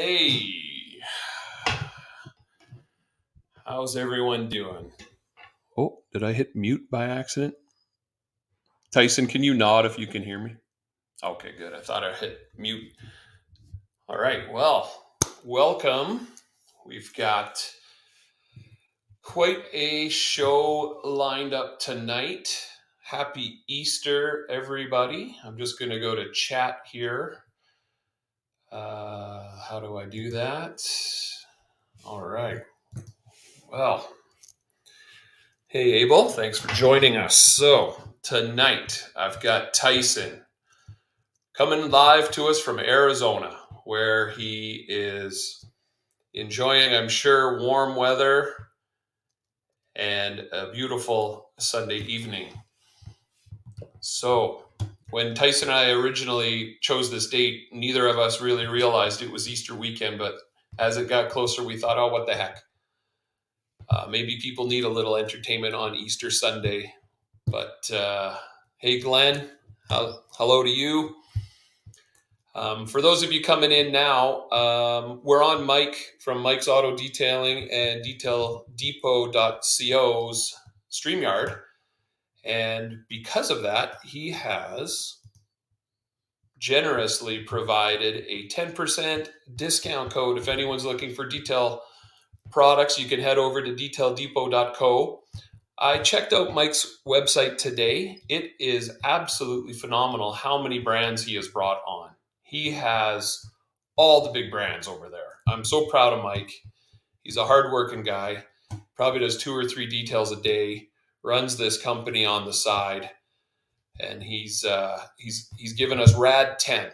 Hey, how's everyone doing? Oh, did I hit mute by accident? Tyson, can you nod if you can hear me? Okay, good. I thought I hit mute. All right, well, welcome. We've got quite a show lined up tonight. Happy Easter, everybody. I'm just going to go to chat here. How do I do that? All right. Well, hey, Abel, thanks for joining us. So, tonight I've got Tyson coming live to us from Arizona, where he is enjoying, I'm sure, warm weather and a beautiful Sunday evening. So, when Tyson and I originally chose this date, neither of us really realized it was Easter weekend, but as it got closer, we thought, oh, what the heck? Maybe people need a little entertainment on Easter Sunday. But hey, Glenn, hello to you. For those of you coming in now, we're on Mike from Mike's Auto Detailing and DetailDepot.co's StreamYard. And because of that, he has generously provided a 10% discount code. If anyone's looking for detail products, you can head over to DetailDepot.co. I checked out Mike's website today. It is absolutely phenomenal how many brands he has brought on. He has all the big brands over there. I'm so proud of Mike. He's a hardworking guy, probably does 2 or 3 details a day, runs this company on the side, and he's given us RAD 10.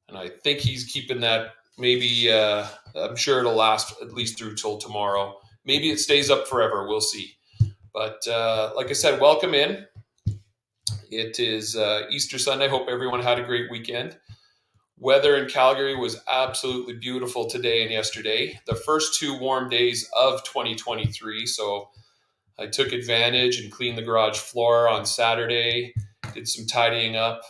And I think he's keeping that. Maybe I'm sure it'll last at least through till tomorrow. Maybe it stays up forever. We'll see. But like I said, welcome in. It is Easter Sunday. Hope everyone had a great weekend. Weather in Calgary was absolutely beautiful today and yesterday. The first 2 warm days of 2023. So I took advantage and cleaned the garage floor on Saturday. Did some tidying up.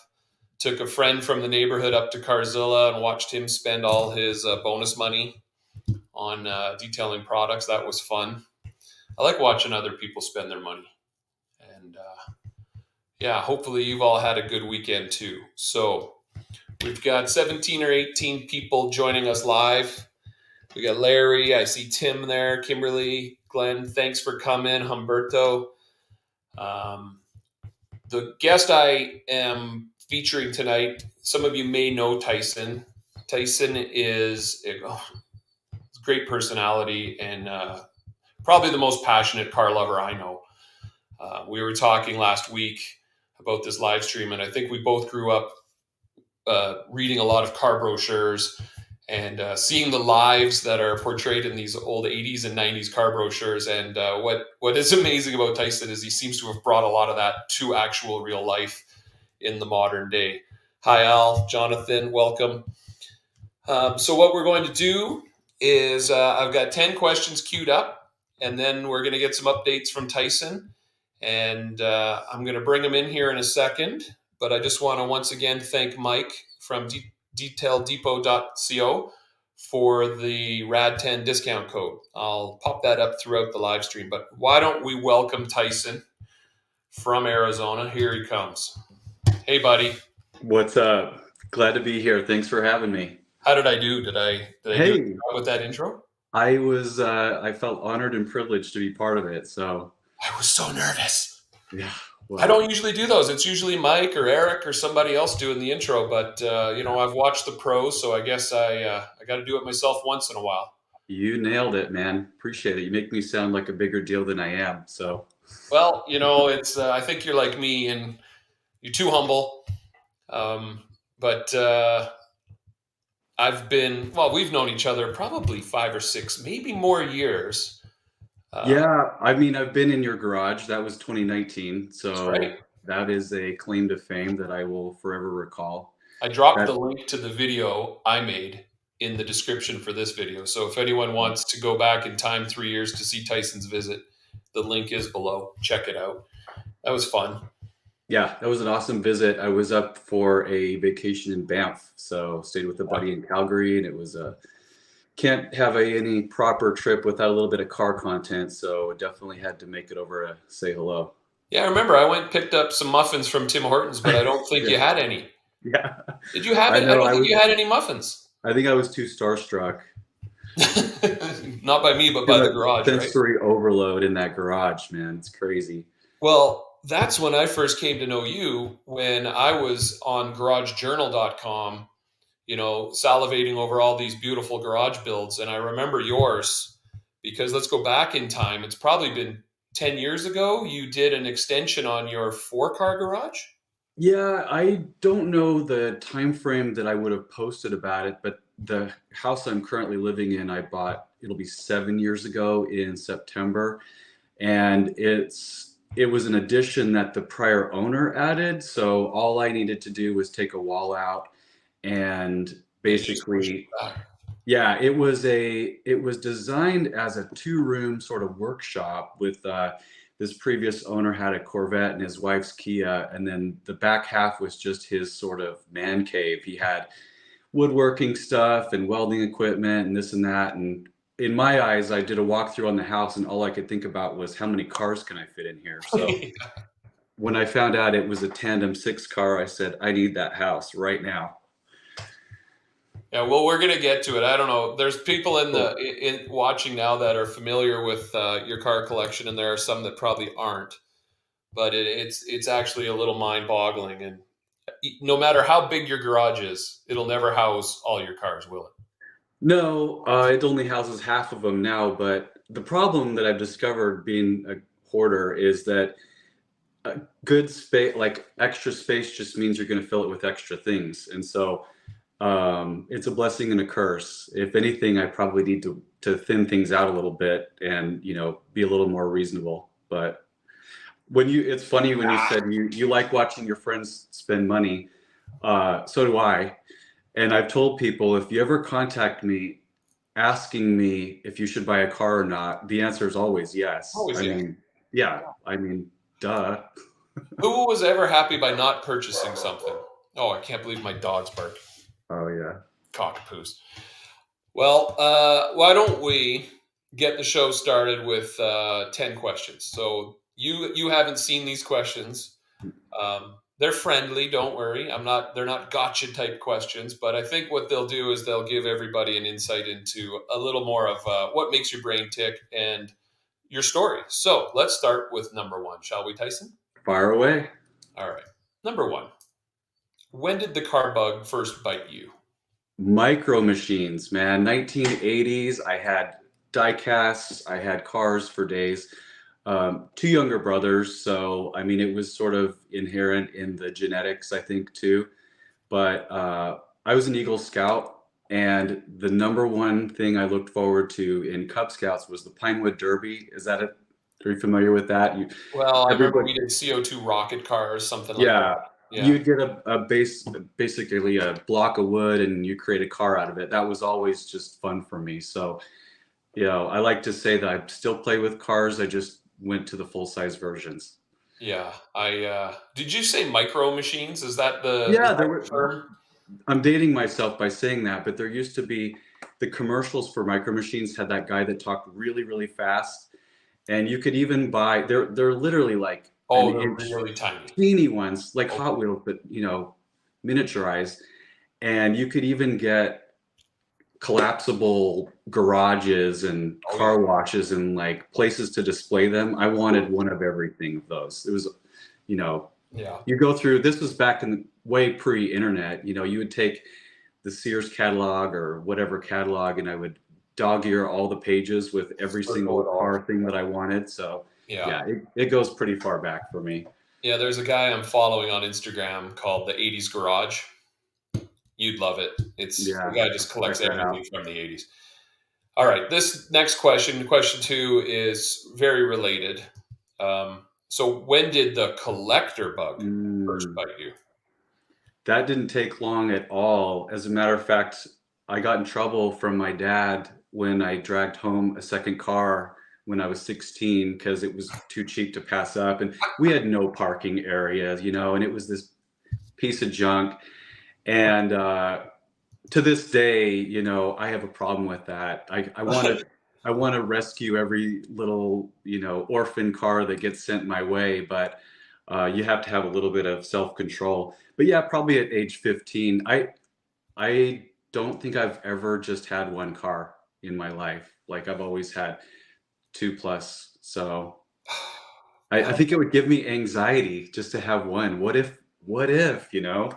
Took a friend from the neighborhood up to Carzilla and watched him spend all his bonus money on detailing products. That was fun. I like watching other people spend their money. And yeah, hopefully you've all had a good weekend too. So we've got 17 or 18 people joining us live. We got Larry. I see Tim there. Kimberly, Glenn, thanks for coming. Humberto. The guest I am featuring tonight, some of you may know Tyson. Tyson is a great personality and probably the most passionate car lover I know. We were talking last week about this live stream, and I think we both grew up reading a lot of car brochures and seeing the lives that are portrayed in these old 80s and 90s car brochures. And what is amazing about Tyson is he seems to have brought a lot of that to actual real life in the modern day. Hi, Al, Jonathan, welcome. So what we're going to do is I've got 10 questions queued up, and then we're going to get some updates from Tyson. And I'm going to bring him in here in a second. But I just want to once again thank Mike from DetailDepot.co for the RAD 10 discount code. I'll pop that up throughout the live stream. But why don't we welcome Tyson from Arizona? Here he comes. Hey, buddy. What's up? Glad to be here. Thanks for having me. How did I do? Did I do a good job with that intro? I felt honored and privileged to be part of it. So I was so nervous. Yeah. Well, I don't usually do those. It's usually Mike or Eric or somebody else doing the intro, but I've watched the pros, so I guess I got to do it myself once in a while. You nailed it, man. Appreciate it. You make me sound like a bigger deal than I am. So, well, it's I think you're like me and you're too humble. But we've known each other probably 5 or 6, maybe more years. Yeah, I mean, I've been in your garage. That was 2019. So right. That is a claim to fame that I will forever recall. I dropped the link to the video I made in the description for this video. So if anyone wants to go back in time 3 years to see Tyson's visit, the link is below. Check it out. That was fun. Yeah, that was an awesome visit. I was up for a vacation in Banff, so stayed with a buddy in Calgary, and it was a can't have any proper trip without a little bit of car content, so definitely had to make it over to say hello. Yeah, I remember I went and picked up some muffins from Tim Hortons, but I don't think Yeah, you had any. yeah. Did you have I it? I know. don't think you had any muffins. I think I was too starstruck. Not by me, but Too by the much garage, right? sensory overload in that garage, man. It's crazy. Well, that's when I first came to know you when I was on garagejournal.com, salivating over all these beautiful garage builds. And I remember yours because let's go back in time. It's probably been 10 years ago. You did an extension on your 4-car garage. Yeah, I don't know the time frame that I would have posted about it, but the house I'm currently living in, I bought, it'll be 7 years ago in September. And it was an addition that the prior owner added. So all I needed to do was take a wall out and And you just push it basically, back. yeah, it was designed as a two-room sort of workshop with this previous owner had a Corvette and his wife's Kia, and then the back half was just his sort of man cave. He had woodworking stuff and welding equipment and this and that. And in my eyes, I did a walkthrough on the house, and all I could think about was how many cars can I fit in here? So when I found out it was a tandem 6-car, I said, I need that house right now. Yeah, well, we're gonna get to it. I don't know. There's people Cool. in watching now that are familiar with your car collection, and there are some that probably aren't. But it's actually a little mind-boggling. And no matter how big your garage is, it'll never house all your cars, will it? No, it only houses half of them now, but the problem that I've discovered being a hoarder is that a good space, like extra space, just means you're going to fill it with extra things. And so it's a blessing and a curse. If anything, I probably need to thin things out a little bit and, be a little more reasonable. But it's funny when you said you like watching your friends spend money. So do I. And I've told people, if you ever contact me asking me if you should buy a car or not, the answer is always yes. Always, I yeah. mean, yeah, I mean, duh. Who was ever happy by not purchasing something? Oh, I can't believe my dog's barking. Oh yeah. Cockapoos. Well, why don't we get the show started with 10 questions? So you haven't seen these questions. They're friendly, don't worry. They're not gotcha type questions, but I think what they'll do is they'll give everybody an insight into a little more of what makes your brain tick and your story. So let's start with number 1, shall we, Tyson? Fire away. All right. Number 1. When did the car bug first bite you? Micro machines, man. 1980s. I had die casts. I had cars for days. Two younger brothers, so I mean, it was sort of inherent in the genetics, I think, too. But I was an Eagle Scout, and the number one thing I looked forward to in Cub Scouts was the Pinewood Derby. Are you familiar with that? Well, I remember Everybody, we did CO2 rocket cars, something like yeah, that. Yeah. you'd get basically a block of wood, and you create a car out of it. That was always just fun for me. So, I like to say that I still play with cars. I just went to the full size versions. Yeah. Did you say micro machines? Is that is Yeah, that the term? I'm dating myself by saying that, but there used to be the commercials for Micro Machines had that guy that talked really, really fast, and you could even buy. They're literally like an Oh, they're inch really tiny. teeny ones, like Okay. Hot Wheels, but miniaturized. And you could even get collapsible garages and Oh, yeah. car washes and like places to display them. I wanted one of everything of those. It was, you know, Yeah. you go through, this was back in the way pre-internet, you would take the Sears catalog or whatever catalog, and I would dog ear all the pages with every single Circle it all. car thing that I wanted. So Yeah. yeah, it goes pretty far back for me. Yeah. There's a guy I'm following on Instagram called the 80s Garage. You'd love it. The Yeah, guy just check collects that everything out. from the 80s. All right. This next question 2, is very related. So when did the collector bug first Mm, bite you? that didn't take long at all. As a matter of fact, I got in trouble from my dad when I dragged home a second car when I was 16 because it was too cheap to pass up. And we had no parking areas, and it was this piece of junk. And to this day, you know, I have a problem with that. I want to rescue every little, you know, orphan car that gets sent my way, but you have to have a little bit of self-control. But yeah, probably at age 15, I don't think I've ever just had one car in my life. Like I've always had two plus. So I Well, think it would give me anxiety just to have one. What if, you know?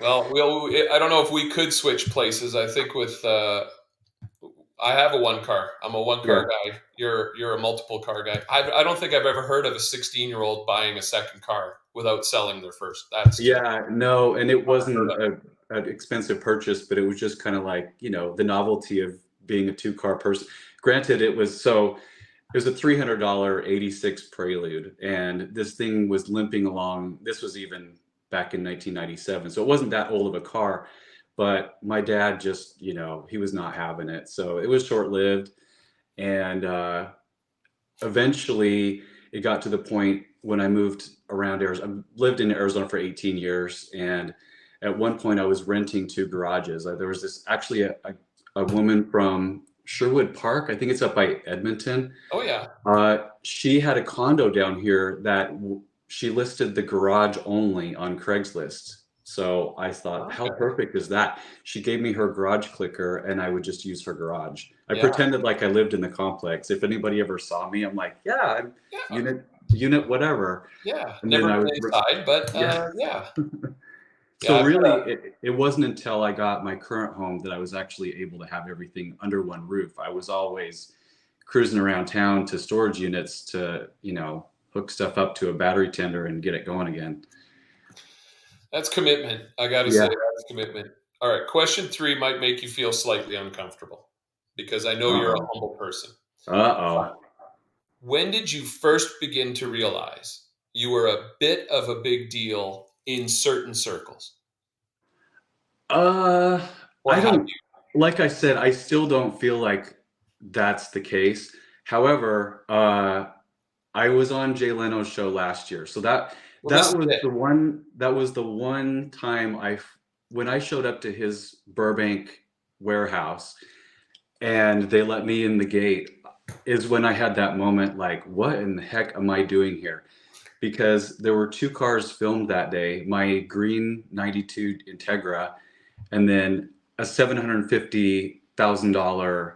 I don't know if we could switch places. I think with I have a one car. I'm a one car Yeah. guy. You're a multiple car guy. I don't think I've ever heard of a 16-year-old buying a second car without selling their first. That's just Yeah, no, and it unheard wasn't of. an expensive purchase, but it was just kind of like, you know, the novelty of being a two-car person. Granted, it was a $300 '86 Prelude, and this thing was limping along. This was even back in 1997, so it wasn't that old of a car, but my dad just, you know, he was not having it. So it was short-lived, and eventually it got to the point when I moved around Arizona. I lived in Arizona for 18 years, and at one point I was renting two garages. There was this actually a woman from Sherwood Park, I think it's up by Edmonton. Oh yeah. She had a condo down here that she listed the garage only on Craigslist. So I thought, how Okay. perfect is that? She gave me her garage clicker and I would just use her garage. I Yeah. pretended like I lived in the complex. If anybody ever saw me, I'm like, yeah, I'm Yeah. unit whatever. Yeah. And then Never I been would, inside, but yeah. yeah. Yeah. So I've got really, a, it wasn't until I got my current home that I was actually able to have everything under one roof. I was always cruising around town to storage units to, you know, hook stuff up to a battery tender and get it going again. that's commitment. I got to say, Yeah. that's commitment. All right. Question 3 might make you feel slightly uncomfortable because I know you're a Uh-oh. humble person. Uh-oh. When did you first begin to realize you were a bit of a big deal in certain circles? Uh, Or I have don't, you? like I said, I still don't feel like that's the case. However, I was on Jay Leno's show last year. So Well, this is it. that was the one time when I showed up to his Burbank warehouse and they let me in the gate is when I had that moment like, what in the heck am I doing here? Because there were two cars filmed that day, my green 92 Integra and then a $750,000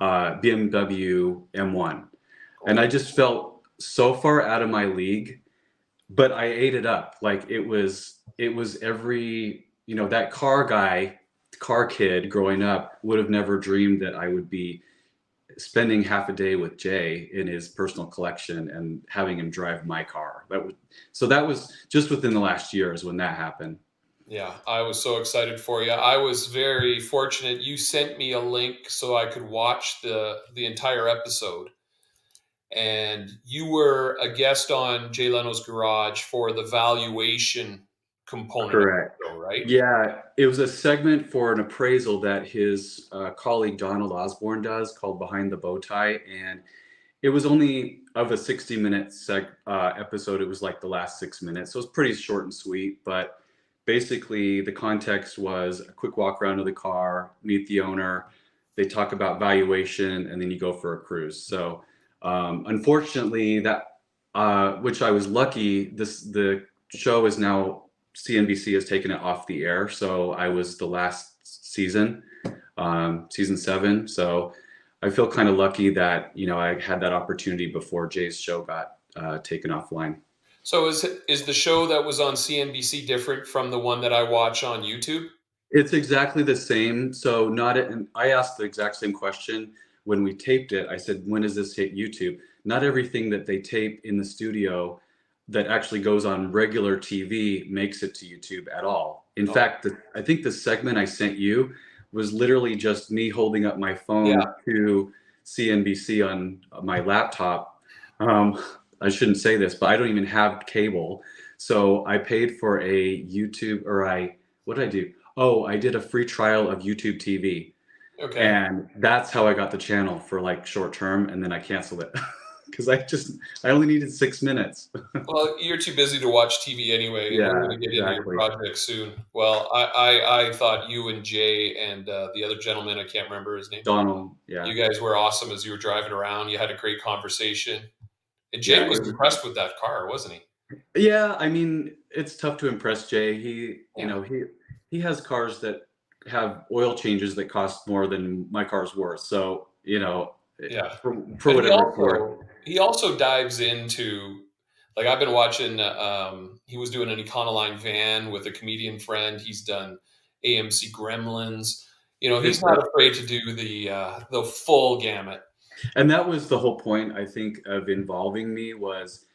BMW M1. And I Oh, just felt so far out of my league, but I ate it up. Like it was every, you know, that car kid growing up would have never dreamed that I would be spending half a day with Jay in his personal collection and having him drive my car. That was just within the last year is when that happened. yeah. I was so excited for you. I was very fortunate. You sent me a link so I could watch the entire episode. And you were a guest on Jay Leno's Garage for the valuation component of Correct. the show, right? Yeah, it was a segment for an appraisal that his colleague Donald Osborne does called Behind the Bow Tie. And it was only of a 60-minute episode. It was like the last 6 minutes. So it was pretty short and sweet. But basically, the context was a quick walk around of the car, meet the owner. They talk about valuation, and then you go for a cruise. So unfortunately, which I was lucky, the show is now CNBC has taken it off the air. So I was the last season, season 7. So I feel kind of lucky that, you know, I had that opportunity before Jay's show got taken offline. So is the show that was on CNBC different from the one that I watch on YouTube? It's exactly the same. So not it, and I asked the exact same question when we taped it. I said, when does this hit YouTube? Not everything that they tape in the studio that actually goes on regular TV makes it to YouTube at all. In Oh, fact, I think the segment I sent you was literally just me holding up my yeah. phone to CNBC on my laptop. I shouldn't say this, but I don't even have cable. So I paid for a YouTube, what did I do? Oh, I did a free trial of YouTube TV. Okay. And that's how I got the channel for like short term. And then I canceled it because I only needed 6 minutes. Well, you're too busy to watch TV anyway, and we're Yeah, going to get into your exactly. project soon. Well, I thought you and Jay and the other gentleman, I can't remember his name. Donald, yeah. You guys were awesome as you were driving around. You had a great conversation. And Jay Yeah, was it was impressed with that car, wasn't he? yeah, I mean, it's tough to impress Jay. Yeah. He has cars that have oil changes that cost more than my car's worth. So, Yeah. for But whatever it's worth. he also dives into, like, I've been watching he was doing an Econoline van with a comedian friend. He's done AMC Gremlins. He's It's not afraid to do the full gamut. and that was the whole point, I think, of involving me was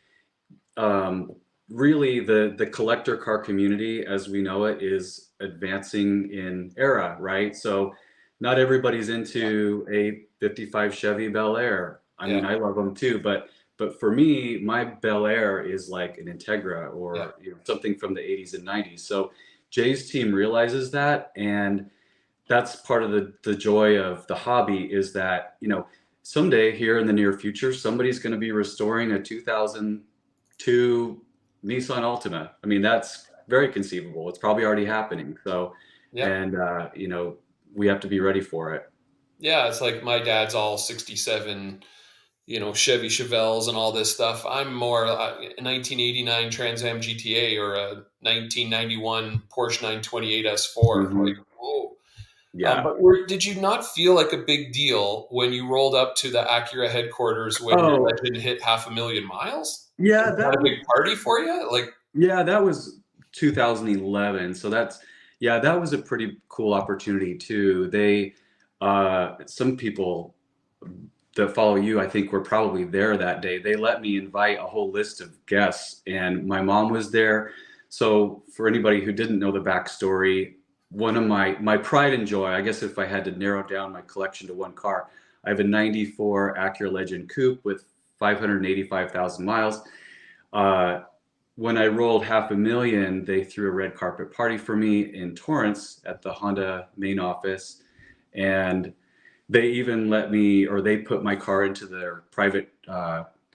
um, really the collector car community as we know it is advancing in era, right? So not everybody's into a 55 Chevy Bel Air. I Yeah. mean, I love them too, but for me, my Bel Air is like an Integra Yeah. or something from the 80s and 90s. So Jay's team realizes that, and that's part of the joy of the hobby is that someday here in the near future somebody's going to be restoring a 2002 Nissan Altima. I mean, that's very conceivable. It's probably already happening. So Yeah. and we have to be ready for it. Yeah. It's like my dad's all 67, Chevy Chevelles and all this stuff. I'm more a 1989 Trans Am GTA or a 1991 Porsche 928 S4. Like, Hmm. whoa. Yeah. But did you not feel like a big deal when you rolled up to the Acura headquarters when your Oh, Legend hit 500,000 miles? yeah, And they had a big party for you? Like, that was 2011. So yeah, that was a pretty cool opportunity too. Some people that follow you, I think, were probably there that day. They let me invite a whole list of guests, and my mom was there. So for anybody who didn't know the backstory, one of my pride and joy, I guess if I had to narrow down my collection to one car, I have a 94 Acura Legend Coupe with 585,000 miles. Uh, when I rolled 500,000, they threw a red carpet party for me in Torrance at the Honda main office. And they even they put my car into their private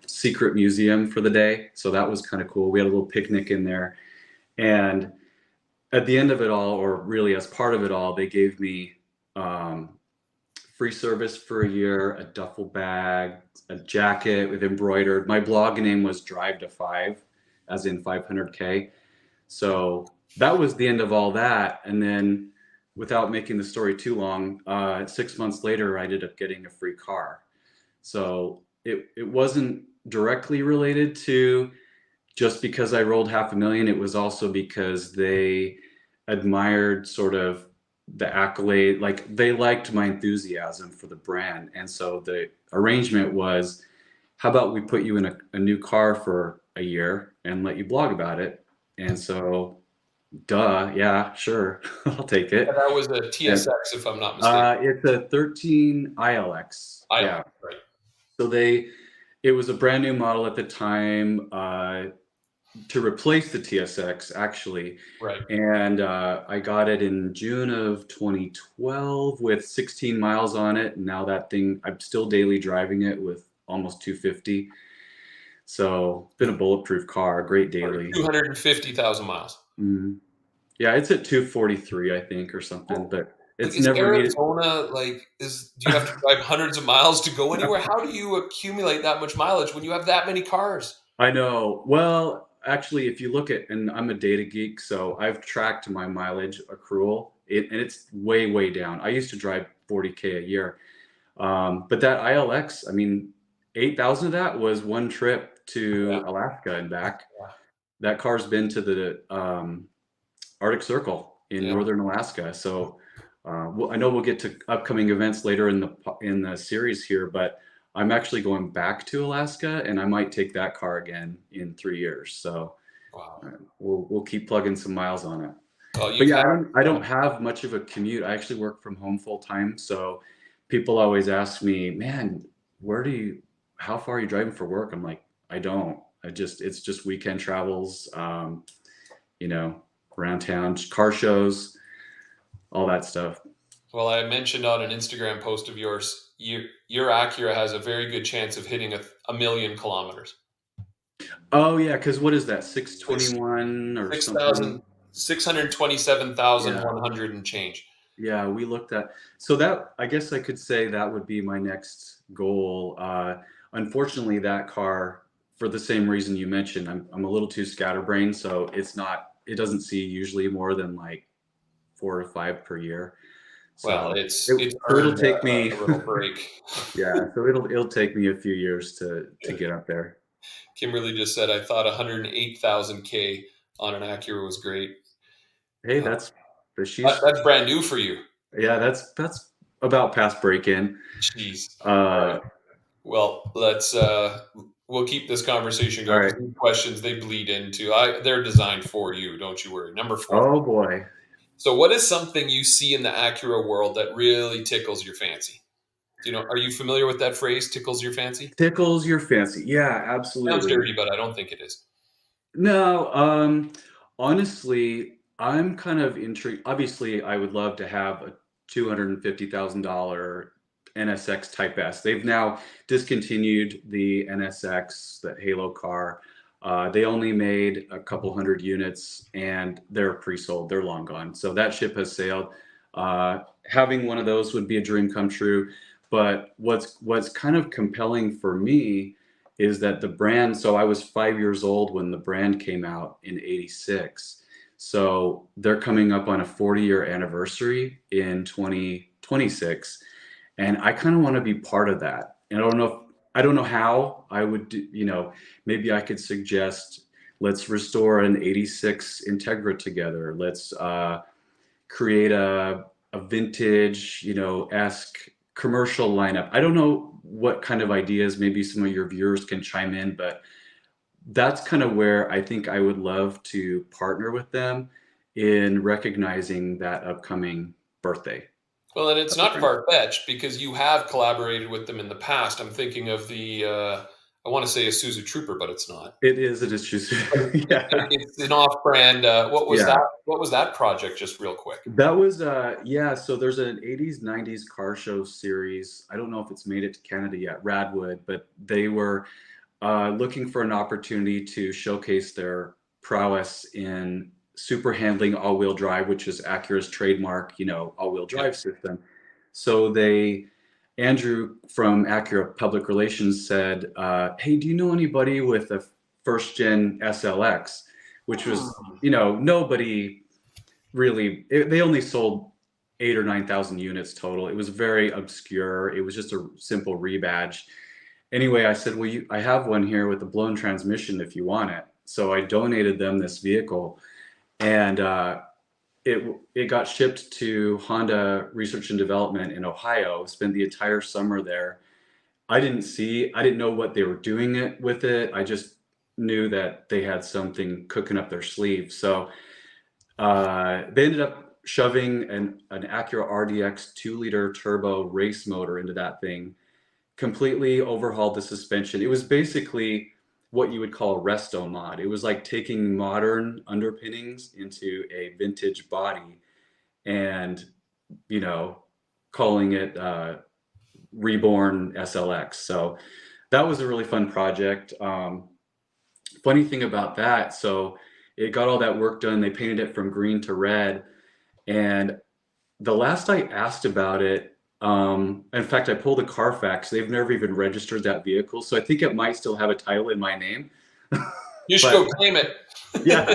secret museum for the day. So that was kind of cool. We had a little picnic in there. And at the end of it all, or really as part of it all, they gave me free service for a year, a duffel bag, a jacket with embroidered. My blog name was Drive to Five, as in 500K. So that was the end of all that. And then, without making the story too long, 6 months later, I ended up getting a free car. So it wasn't directly related to just because I rolled 500,000. It was also because they admired sort of the accolade, like they liked my enthusiasm for the brand. And so the arrangement was, how about we put you in a new car for a year and let you blog about it? And so, duh, yeah, sure, I'll take yeah, it. that was a And TSX, if I'm not mistaken. it's a 13 ILX. I Yeah. like, right. So it was a brand new model at the time to replace the TSX actually. Right. And I got it in June of 2012 with 16 miles on it. And now that thing, I'm still daily driving it with almost 250. So it's been a bulletproof car, great daily. 250,000 miles. Mhm. Yeah, it's at 243, I think, or something, Well, but like, it's is never needed. Arizona do you have to drive hundreds of miles to go anywhere? How do you accumulate that much mileage when you have that many cars? I know. Well, actually, if you look at, and I'm a data geek, so I've tracked my mileage accrual, and it's way, way down. I used to drive 40K a year. But that ILX, I mean, 8,000 of that was one trip Yeah. to Alaska and back. Yeah. That car's been to the Arctic Circle in Yeah. northern Alaska. So I know we'll get to upcoming events later in the series here, but I'm actually going back to Alaska, and I might take that car again in 3 years. So Wow. we'll keep plugging some miles on it. Well, But you've yeah, had, I don't have much of a commute. I actually work from home full time, so people always ask me, "Man, how far are you driving for work?" I'm like, I don't. It's just weekend travels, you know, around town, car shows, all that stuff. well, I mentioned on an Instagram post of yours your Acura has a very good chance of hitting a million kilometers. Oh yeah, because what is that? It's 621 or 6,000, something? 627,100 and change. Yeah, we looked at. So that, I guess I could say that would be my next goal. Unfortunately, that car, for the same reason you mentioned, I'm a little too scatterbrained, so it doesn't see usually more than like 4 to 5 per year. Well, So it's so it'll earned take me, a little break. yeah, so it'll take me a few years to get up there. Kimberly just said, I thought 108,000 K on an Acura was great. Hey, Uh, she's that's brand new for you. yeah, that's about past break-in. Jeez. All Uh, right. Well, we'll keep this conversation all going right. because these questions they bleed into. They're designed for you. Don't you worry. Number 4. Oh boy. So, what is something you see in the Acura world that really tickles your fancy? Are you familiar with that phrase, tickles your fancy? Tickles your fancy. Yeah, Sounds absolutely. dirty, but I don't think it is. No, honestly, I'm kind of intrigued. Obviously, I would love to have a $250,000 NSX Type S. They've now discontinued the NSX, that Halo car. They only made a couple hundred units and they're pre-sold. They're long gone. So that ship has sailed. Having one of those would be a dream come true. But what's kind of compelling for me is that the brand, so I was 5 years old when the brand came out in '86. So they're coming up on a 40-year anniversary in 2026. And I kind of want to be part of that. And I don't know how I would do, maybe I could suggest, let's restore an '86 Integra together. Let's create a vintage, esque commercial lineup. I don't know what kind of ideas, maybe some of your viewers can chime in, but that's kind of where I think I would love to partner with them in recognizing that upcoming birthday. Well, and it's not far-fetched because you have collaborated with them in the past. I'm thinking of I want to say Isuzu Trooper, but it's not. It is just, yeah. It's an off-brand. What was Yeah. that? What was that project? Just real quick. That was yeah, so there's an '80s, '90s car show series. I don't know if it's made it to Canada yet, Radwood, but they were looking for an opportunity to showcase their prowess in super handling all-wheel drive, which is Acura's trademark, all-wheel Yeah. drive system. So Andrew from Acura Public Relations said, hey, do you know anybody with a first gen SLX? Which was, nobody really, they only sold 8,000 or 9,000 units total. It was very obscure. It was just a simple rebadge. Anyway, I said, well, I have one here with a blown transmission if you want it. So I donated them this vehicle, and it got shipped to Honda Research and Development in Ohio. Spent the entire summer there. I didn't know what they were doing with it. I just knew that they had something cooking up their sleeve. So they ended up shoving an Acura RDX 2-liter turbo race motor into that thing, completely overhauled the suspension. It was basically what you would call a resto mod. It was like taking modern underpinnings into a vintage body and, calling it Reborn SLX. So that was a really fun project. Funny thing about that, so it got all that work done. They painted it from green to red. And the last I asked about it, in fact, I pulled a Carfax. They've never even registered that vehicle. So I think it might still have a title in my name. You should go claim it. Yeah.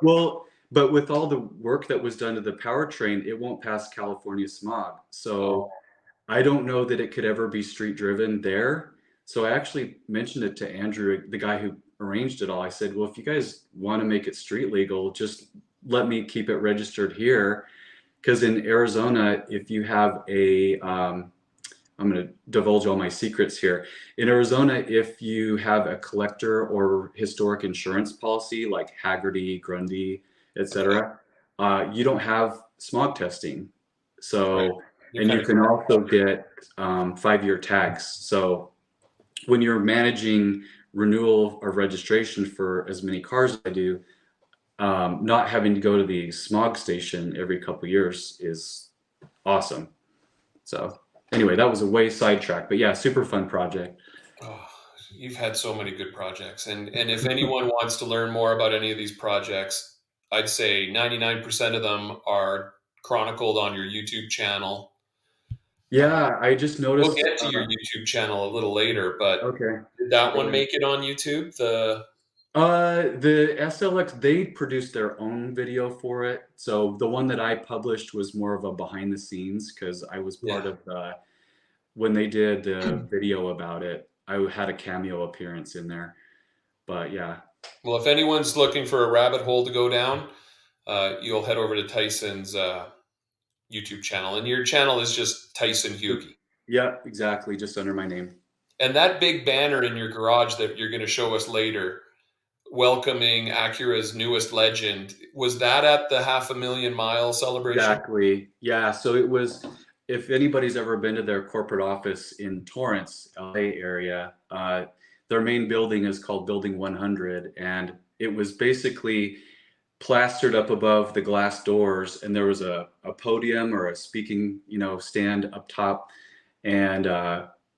Well, but with all the work that was done to the powertrain, it won't pass California smog. So I don't know that it could ever be street driven there. So I actually mentioned it to Andrew, the guy who arranged it all. I said, well, if you guys want to make it street legal, just let me keep it registered here. Because in Arizona, if you have I'm going to divulge all my secrets here. In Arizona, if you have a collector or historic insurance policy like Haggerty, Grundy, etc., you don't have smog testing. So, and you can also get 5-year tags. So when you're managing renewal of registration for as many cars as I do, not having to go to the smog station every couple of years is awesome. So anyway, that was a way sidetrack, but yeah, super fun project. Oh, you've had so many good projects, and if anyone wants to learn more about any of these projects, I'd say 99% of them are chronicled on your YouTube channel. Uh, Yeah, I just we'll noticed. get to your YouTube channel a little later, but Okay. did that Go one ahead. make it on YouTube? The SLX, they produced their own video for it. So the one that I published was more of a behind the scenes because I was part Yeah. of when they did the video about it. I had a cameo appearance in there. But yeah, Well, if anyone's looking for a rabbit hole to go down, you'll head over to Tyson's YouTube channel, and your channel is just Tyson Hugie. yeah, exactly. Just under my name. And that big banner in your garage that you're going to show us later, welcoming Acura's newest legend, was that at the 500,000 mile celebration? Exactly. Yeah. So it was, if anybody's ever been to their corporate office in Torrance, LA area, their main building is called Building 100. And it was basically plastered up above the glass doors. And there was a podium or a speaking, stand up top. And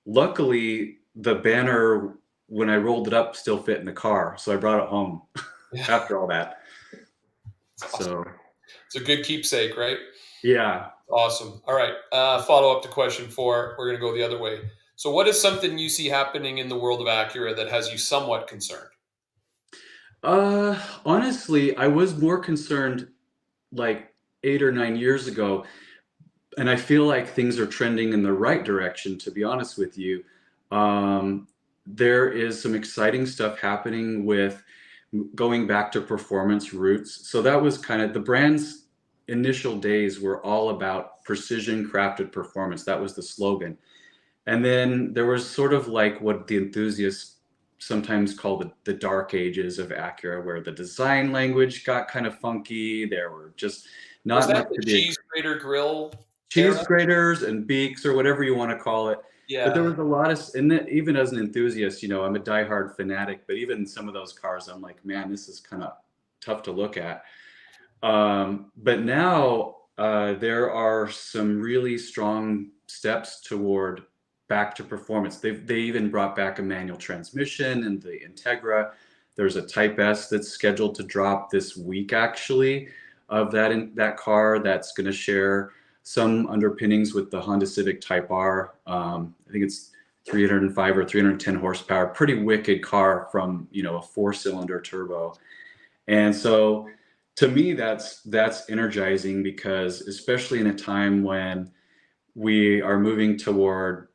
luckily, the banner, when I rolled it up, still fit in the car. So I brought it home Yeah, after all that. it's awesome. So It's a good keepsake, right? yeah. Awesome. All right. Follow up to question 4. We're going to go the other way. So, what is something you see happening in the world of Acura that has you somewhat concerned? Honestly, I was more concerned like 8 or 9 years ago, and I feel like things are trending in the right direction, to be honest with you. There is some exciting stuff happening with going back to performance roots. So that was kind of the brand's initial days were all about precision crafted performance. That was the slogan. And then there was sort of like what the enthusiasts sometimes call the dark ages of Acura, where the design language got kind of funky. There were just Was not much that the to be cheese grater grill cheese era? graters and beaks or whatever you want to call it. But there Yeah. was a lot of, and even as an enthusiast, I'm a diehard fanatic, but even some of those cars, I'm like, man, this is kind of tough to look at. But now there are some really strong steps toward back to performance. They even brought back a manual transmission and the Integra. There's a Type S that's scheduled to drop this week, actually, of that car that's going to share some underpinnings with the Honda Civic Type R. I think it's 305 or 310 horsepower. Pretty wicked car from a 4-cylinder turbo. And so to me, that's energizing because especially in a time when we are moving toward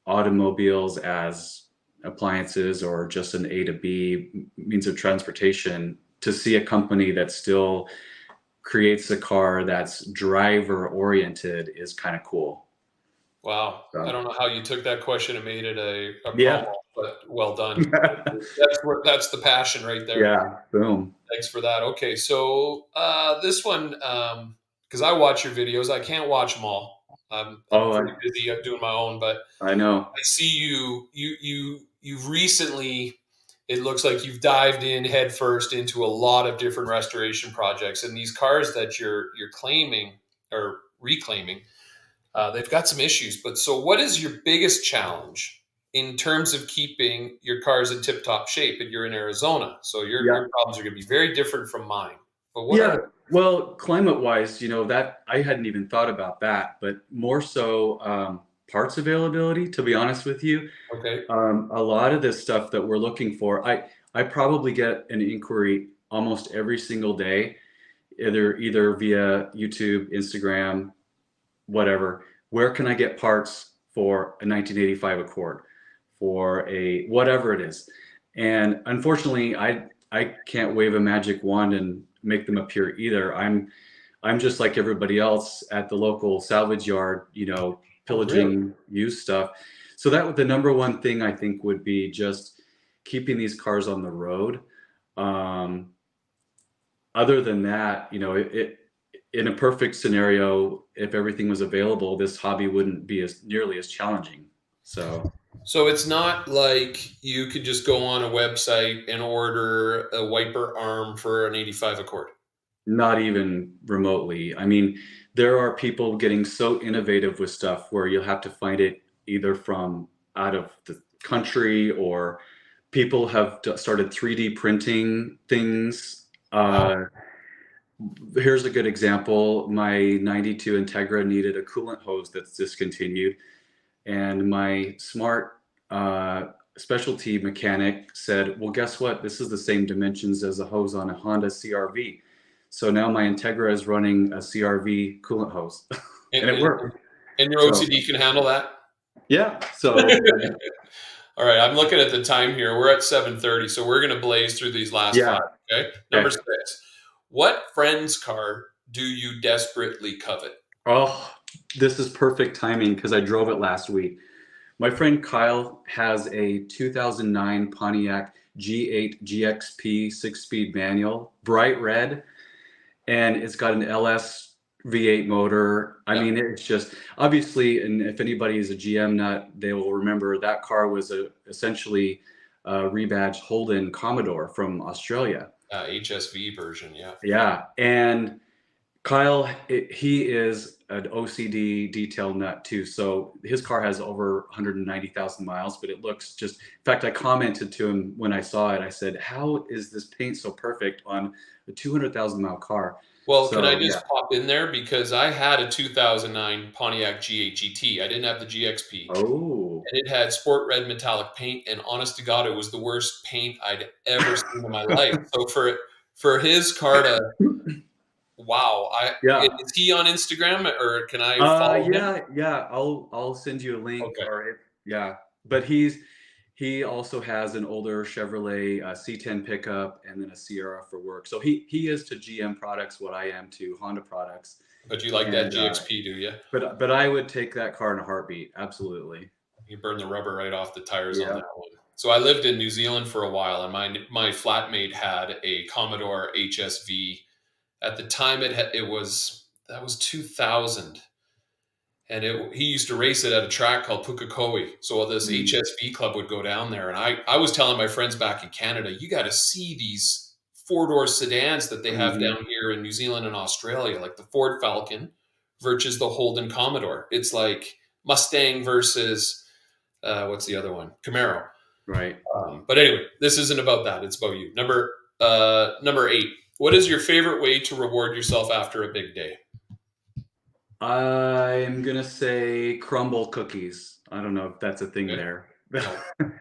automobiles as appliances or just an A to B means of transportation, to see a company that still creates a car that's driver oriented is kind of cool. Wow. I So, don't know how you took that question and made it a promo, yeah. but well done. That's the passion right there. Yeah. Boom. Thanks for that. Okay, so this one, because I watch your videos, I can't watch them all. I'm Oh, pretty busy doing my own, but I know. I see you've recently. It looks like you've dived in headfirst into a lot of different restoration projects, and these cars that you're claiming or reclaiming, they've got some issues. But so, what is your biggest challenge in terms of keeping your cars in tip-top shape? And you're in Arizona, so Yeah. your problems are going to be very different from mine. But what are Yeah, well, climate-wise, that I hadn't even thought about that, but more so parts availability, to be honest with you. okay? A lot of this stuff that we're looking for, I probably get an inquiry almost every single day, either via YouTube, Instagram, whatever. Where can I get parts for a 1985 Accord, for a whatever it is? And unfortunately, I can't wave a magic wand and make them appear either. I'm just like everybody else at the local salvage yard, Oh, really? pillaging used stuff. So that the number one thing I think would be just keeping these cars on the road. Um, Other than that, in a perfect scenario, if everything was available, this hobby wouldn't be as nearly as challenging. So So it's not like you could just go on a website and order a wiper arm for an 85 Accord. Not even remotely. I mean, there are people getting so innovative with stuff where you'll have to find it either from out of the country, or people have started 3D printing things. Wow. Here's a good example. My 92 Integra needed a coolant hose that's discontinued, and my smart specialty mechanic said, well, guess what? This is the same dimensions as a hose on a Honda CRV. So now my Integra is running a CRV coolant hose, and it And, worked. and your So OCD can handle that? yeah, so All right, I'm looking at the time here. We're at 7:30, so we're going to blaze through these last yeah, five. Okay. Number okay. 6. What friend's car do you desperately covet? Oh, this is perfect timing because I drove it last week. My friend Kyle has a 2009 Pontiac G8 GXP 6-speed manual, bright red, and it's got an LS V8 motor. I Yeah. mean, it's just obviously, and if anybody is a GM nut, they will remember that car was essentially a rebadged Holden Commodore from Australia. HSV version. Yeah. Yeah, and Kyle, he is an OCD detail nut too. So his car has over 190,000 miles, but it looks just, in fact, I commented to him when I saw it, I said, how is this paint so perfect on a 200,000 mile car? Well, can I So yeah. just pop in there because I had a 2009 Pontiac G8 GT. I didn't have the GXP, Oh, and it had sport red metallic paint. And honest to God, it was the worst paint I'd ever seen in my life. So for his car to wow, yeah. is he on Instagram or can I follow him? Yeah. I'll send you a link, Okay. or yeah. But he also has an older Chevrolet C10 pickup and then a Sierra for work. So he is to GM products what I am to Honda products. But you like that And GXP, do you? but I would take that car in a heartbeat. Absolutely. You burn the rubber right off the tires on Yeah. that one. So I lived in New Zealand for a while, and my flatmate had a Commodore HSV. At the time, it was that was 2000, and he used to race it at a track called Pukekohe. So this Mm, HSV club would go down there, and I was telling my friends back in Canada, you got to see these four-door sedans that they have mhm. down here in New Zealand and Australia, like the Ford Falcon versus the Holden Commodore. It's like Mustang versus what's the other one? Camaro. Right. But anyway, this isn't about that. It's about you. Number 8. What is your favorite way to reward yourself after a big day? I'm gonna say crumble cookies. I don't know if that's a thing Okay. there. No.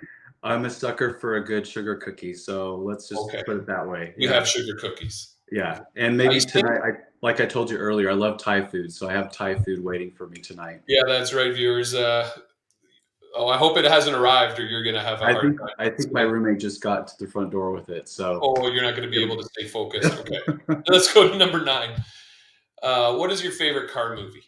I'm a sucker for a good sugar cookie, so let's just Okay. put it that way. We Yeah. have sugar cookies. Yeah, and maybe Icing? tonight, like I told you earlier, I love Thai food, so I have Thai food waiting for me tonight. Yeah, that's right, viewers. Oh, I hope it hasn't arrived, or you're gonna have a hard time. I think my roommate just got to the front door with it, so Oh, you're not going to be able to stay focused. Okay, let's go to number 9. What is your favorite car movie?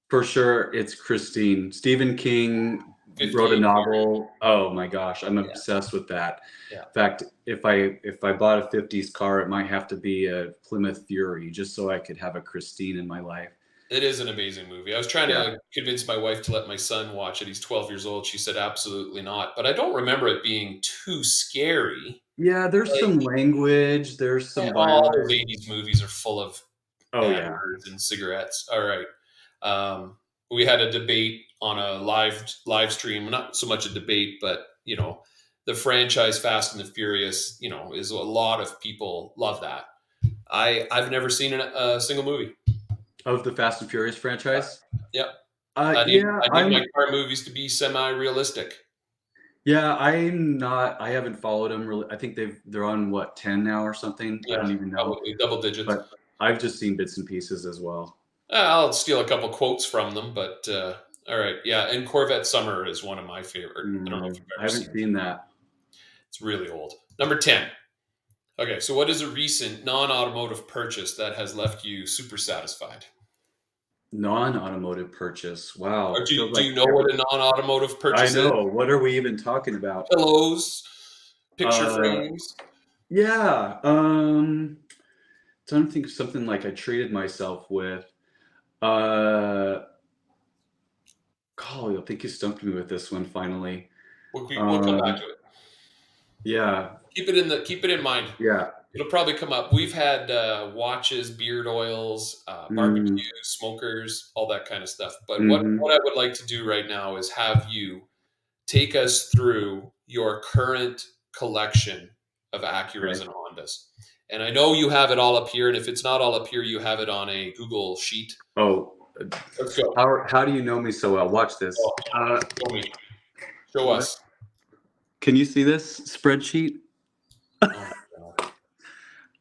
for sure it's Christine. Stephen King wrote a 58 period. novel. Oh my gosh, I'm Yeah, obsessed with that. yeah. In fact, if I bought a 50s car, it might have to be a Plymouth Fury just so I could have a Christine in my life. It is an amazing movie. I was trying Yeah. to convince my wife to let my son watch it. He's 12 years old. She said absolutely not. But I don't remember it being too scary. Yeah, there's Like, some language, there's some all those violence. 80s movies are full of Oh bad yeah. words and cigarettes. All right. We had a debate on a live stream, not so much a debate, but the franchise Fast and the Furious, is a lot of people love that. I've never seen a single movie. Of the Fast and Furious franchise? Yep. Yeah, I need my car movies to be semi-realistic. yeah, I haven't followed them really. I think they're on what, 10 now or something? I Yeah, don't even know. probably double digits. But I've just seen bits and pieces as well. I'll steal a couple quotes from them, but all right, yeah. And Corvette Summer is one of my favorite. I don't know if you've I ever haven't seen it. seen that. It's really old. Number 10. Okay, so what is a recent non-automotive purchase that has left you super satisfied? Non-automotive purchase. Or Wow. do, Feels do like you know what a non-automotive I purchase is? know. What are we even talking about? Pillows, picture Uh, frames. yeah. Trying to think of something like I treated myself with. Uh, I think you stumped me with this one finally. We'll come back Um, to it. yeah, Keep it in mind. yeah. It'll probably come up. We've had watches, beard oils, Mm, barbecues, smokers, all that kind of stuff. But hmm. what I would like to do right now is have you take us through your current collection of Acuras Okay. and Hondas. And I know you have it all up here, and if it's not all up here, you have it on a Google sheet. Oh, Let's go. how do you know me so well? Watch this. Oh, show me. Show What? us. Can you see this spreadsheet? Oh my God.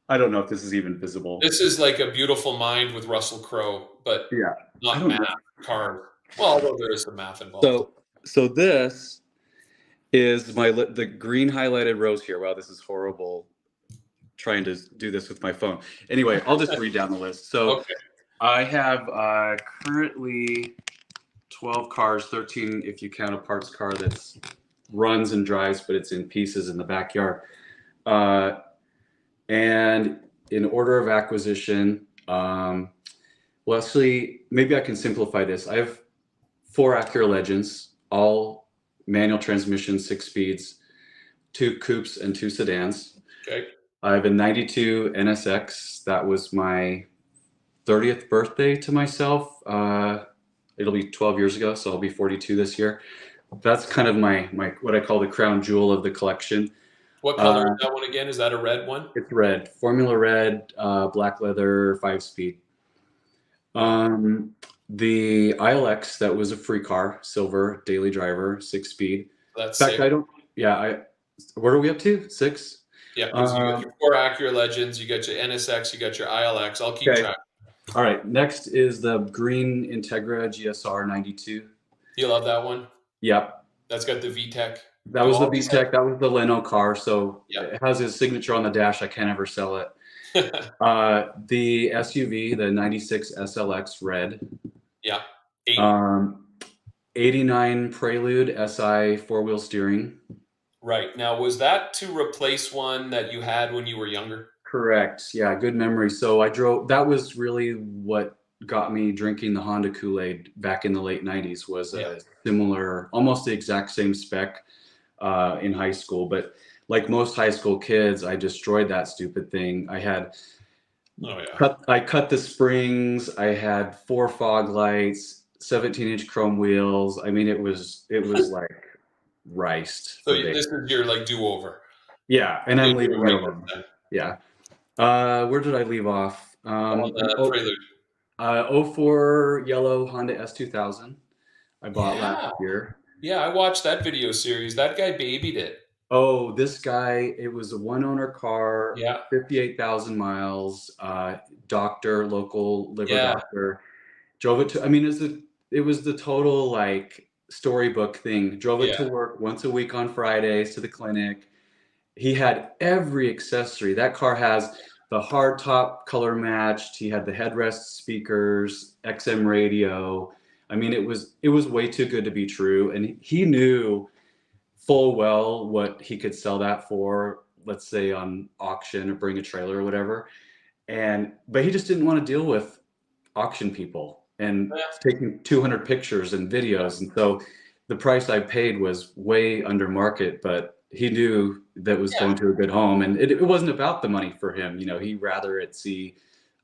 I don't know if this is even visible. This is like A Beautiful Mind with Russell Crowe, but Yeah, I not don't math, know. cars. Well, although there is some math involved. So this is the green highlighted rows here. Wow, this is horrible trying to do this with my phone. Anyway, I'll just read down the list. So Okay. I have currently 12 cars, 13 if you count a parts car that's runs and drives, but it's in pieces in the backyard. And in order of acquisition, well, actually, maybe I can simplify this. I have 4 Acura Legends, all manual transmission, 6 speeds, 2 coupes and 2 sedans. Okay. I have a 92 NSX. That was my 30th birthday to myself. It'll be 12 years ago, so I'll be 42 this year. That's kind of my what I call the crown jewel of the collection. What color is that one again? Is that a red one? It's red, Formula Red, black leather, 5-speed. Yeah. The ILX, that was a free car, silver, daily driver, 6-speed. That's In fact, safe. I don't. Yeah, what are we up to? 6. Yeah, because you got your 4 Acura Legends, you got your NSX, you got your ILX. I'll keep Okay. track. All right. Next is the green Integra GSR 92. You love that one? Yep. That's got the VTEC. That You was the always have. VTEC. That was the Leno car. So Yeah. it has his signature on the dash. I can't ever sell it. The SUV, the 96 SLX red. Yeah. 80. 89 Prelude SI 4-wheel steering. Right. Now, was that to replace one that you had when you were younger? Correct. Yeah, good memory. So that was really what got me drinking the Honda Kool-Aid back in the late 90s, was Yeah. a similar, almost the exact same spec in high school. But like most high school kids, I destroyed that stupid thing. Oh, yeah. I cut the springs. I had 4 fog lights, 17-inch chrome wheels. I mean, it was like riced So for days. this is your like do-over. Yeah, and I'm You did it leaving right it alone. this time. Yeah. Where did I leave off? On the Prelude. 04 yellow Honda S2000 I bought Yeah. last year. Yeah, I watched that video series. That guy babied it. Oh, this guy, it was a one-owner car, Yeah. 58,000 miles, local liver Yeah. doctor. Drove it to, I mean, it was the total like storybook thing. Drove it Yeah. to work once a week on Fridays to the clinic. He had every accessory. That car has the hard top color matched. He had the headrest speakers, XM radio. I mean, it was way too good to be true. And he knew full well what he could sell that for, let's say on auction or bring a trailer or whatever. But he just didn't want to deal with auction people and Yeah. taking 200 pictures and videos. And so the price I paid was way under market, but he knew that was Yeah. going to a good home, and it wasn't about the money for him. You know, he'd rather it see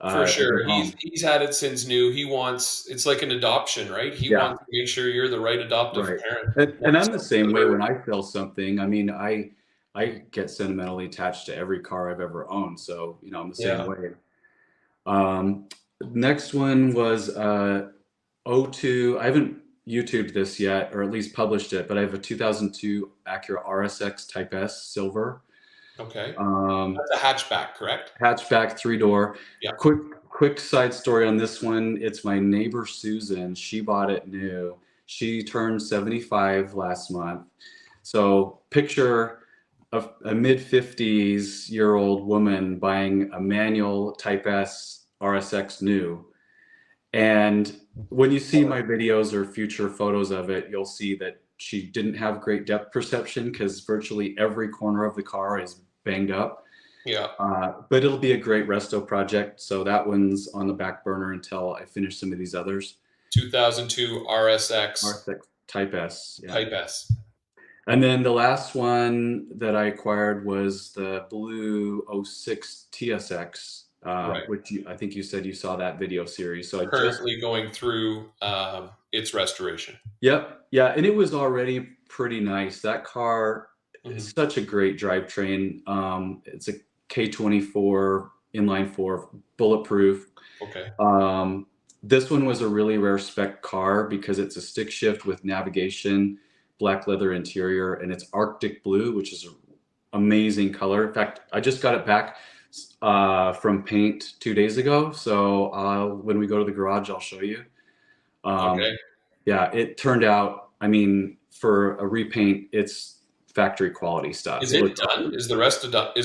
For a sure. good home. He's had it since new. He wants, it's like an adoption, right? He Yeah, wants to make sure you're the right adoptive right. parent. And I'm the same way when I sell something. I mean, I get sentimentally attached to every car I've ever owned, so you know, I'm the same Yeah. way. Next one was '02. I haven't YouTubed this yet, or at least published it, but I have a 2002 Acura RSX Type S silver. Okay. That's a hatchback, correct? Hatchback, 3-door. Yeah. Quick side story on this one. It's my neighbor Susan. She bought it new. She turned 75 last month. So picture a mid-50s-year-old woman buying a manual Type S RSX new. And when you see my videos or future photos of it, you'll see that she didn't have great depth perception because virtually every corner of the car is banged up. Yeah. But it'll be a great resto project. So that one's on the back burner until I finish some of these others. 2002 RSX RSX Type S. Yeah. Type S. And then the last one that I acquired was the blue '06 TSX, Right. which I think you said you saw that video series. So I just, Currently going through its restoration. yep, yeah, and it was already pretty nice. That car is Hmm. such a great drivetrain. It's a K24 inline four, bulletproof. Okay. This one was a really rare spec car because it's a stick shift with navigation, black leather interior, and it's Arctic blue, which is an amazing color. In fact, I just got it back from paint 2 days ago. So when we go to the garage, I'll show you. Um, Okay. yeah, it turned out, I mean, for a repaint, it's factory quality stuff. Is It it looks done? awesome. Is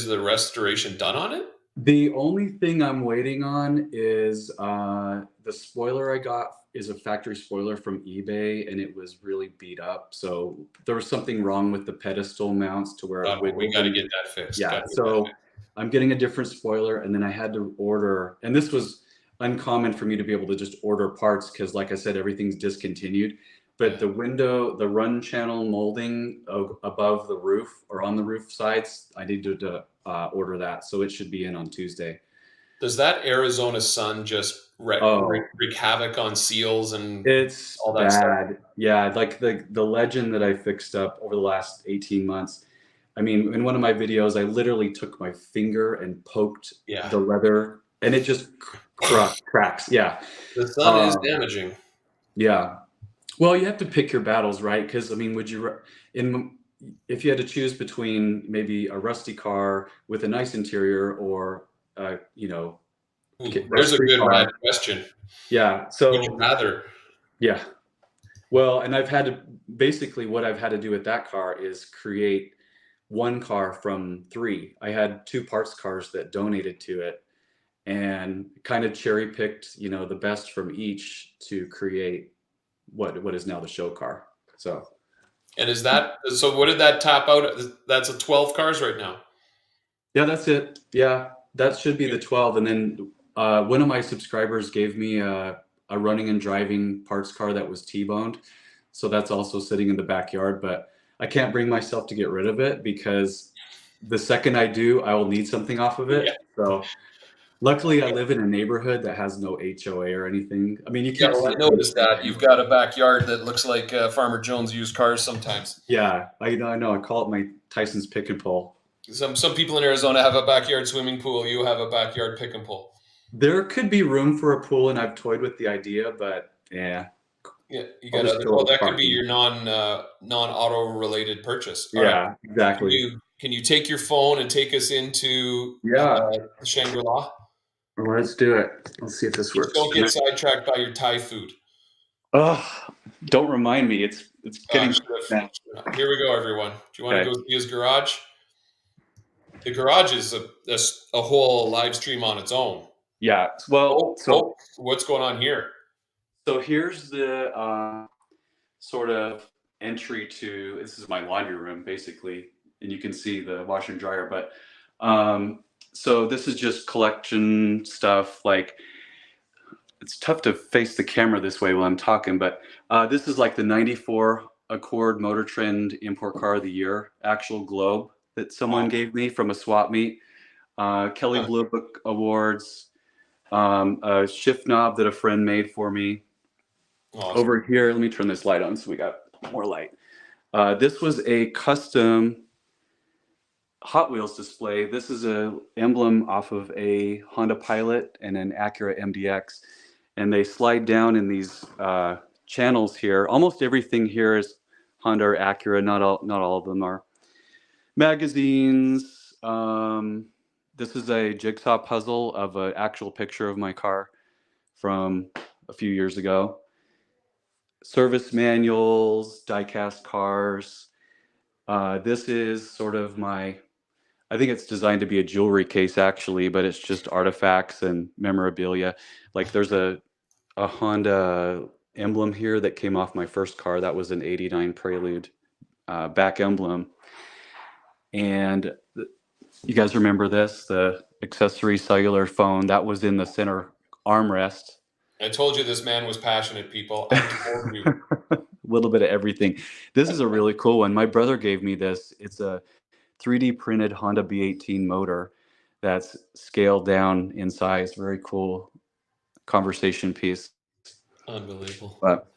the restoration done on it? The only thing I'm waiting on is the spoiler I got is a factory spoiler from eBay, and it was really beat up. So there was something wrong with the pedestal mounts to where it We wiggled. got to And get that fixed. yeah, Got to get that so fixed. I'm getting a different spoiler, and then I had to order, and this was uncommon for me to be able to just order parts because, like I said, everything's discontinued. But Yeah. the window, the run channel molding above the roof or on the roof sides, I needed to order that. So it should be in on Tuesday. Does that Arizona sun just Oh, wreak havoc on seals and it's all that stuff? bad. Yeah, like the legend that I fixed up over the last 18 months. I mean, in one of my videos, I literally took my finger and poked Yeah. the leather, and it just cracks. Yeah. The sun is Um, damaging. yeah. Well, you have to pick your battles, right? Because I mean, in if you had to choose between maybe a rusty car with a nice interior or you know, Ooh, there's a rust-free good car. rad question. Yeah. Would you So rather? yeah. Well, and I've had to basically what I've had to do with that car is create one car from three. I had two parts cars that donated to it and kind of cherry picked, the best from each to create what is now the show car. So And is that so? What did that top out? That's a 12 cars right now. yeah, that's it. Yeah, that should be Okay. the 12. And then one of my subscribers gave me a running and driving parts car that was T-boned. So that's also sitting in the backyard, but I can't bring myself to get rid of it because the second I do, I will need something off of Yeah. it. So luckily I live in a neighborhood that has no HOA or anything. I mean, you Yeah, can't well, see I it from noticed that you've got a backyard that looks like Farmer Jones' used cars sometimes. yeah, I know. I call it my Tyson's pick and pull. Some people in Arizona have a backyard swimming pool. You have a backyard pick and pull. There could be room for a pool, and I've toyed with the idea, but yeah, Yeah, you I'll got just other. fill Well, it with that could be parking. your non auto related purchase. All right. Yeah, exactly. Can you take your phone and take us into Yeah, Shangri La? let's do it. Let's see if this Just works. don't get sidetracked by your Thai food. Oh, don't remind me. It's getting Should now. have. Here we go, everyone. Do you want to Okay. go see his garage? The garage is a whole live stream on its own. Yeah. Well, What's going on here? so here's the sort of entry to this is my laundry room basically, and you can see the washer and dryer. But so this is just collection stuff. Like it's tough to face the camera this way while I'm talking, but this is like the '94 Accord Motor Trend Import Car of the Year actual globe that someone Wow. gave me from a swap meet. Kelly Huh. Blue Book Awards, a shift knob that a friend made for me. Awesome. Over here, let me turn this light on so we got more light. This was a custom Hot Wheels display. This is a emblem off of a Honda Pilot and an Acura MDX, and they slide down in these channels here. Almost everything here is Honda or Acura. Not all of them are. Magazines. This is a jigsaw puzzle of an actual picture of my car from a few years ago. Service manuals, die-cast cars. This is sort of I think it's designed to be a jewelry case actually, but it's just artifacts and memorabilia. Like there's a Honda emblem here that came off my first car. That was an '89 Prelude back emblem. And you guys remember this? The accessory cellular phone that was in the center armrest. I told you this man was passionate, people. I told you. little bit of everything. This is a really cool one. My brother gave me this. It's a 3D printed Honda B18 motor that's scaled down in size. Very cool conversation piece. Unbelievable. But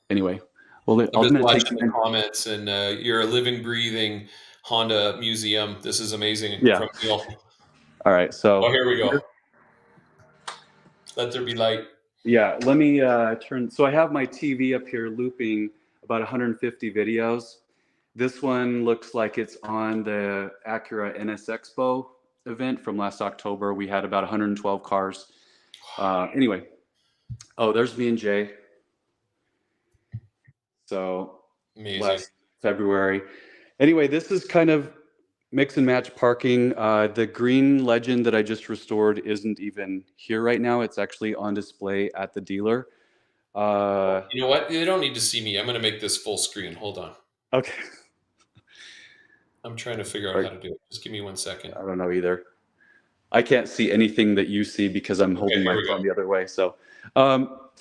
anyway, well, I'm I'm just going to take watching the comments, and you're a living, breathing Honda museum. This is amazing yeah. from Neil. All right. So Oh, here we go. Let there be light. yeah, let me turn. So I have my TV up here looping about 150 videos. This one looks like it's on the Acura NS Expo event from last October. We had about 112 cars. Anyway, oh, there's me and Jay. So Amazing. last February. Anyway, this is kind of mix and match parking. The green Legend that I just restored isn't even here right now. It's actually on display at the dealer. You know what? You don't need to see me. I'm going to make this full screen. Hold on. Okay. I'm trying to figure out how to do it. Just give me 1 second. I don't know either. I can't see anything that you see because I'm holding my phone the other way. So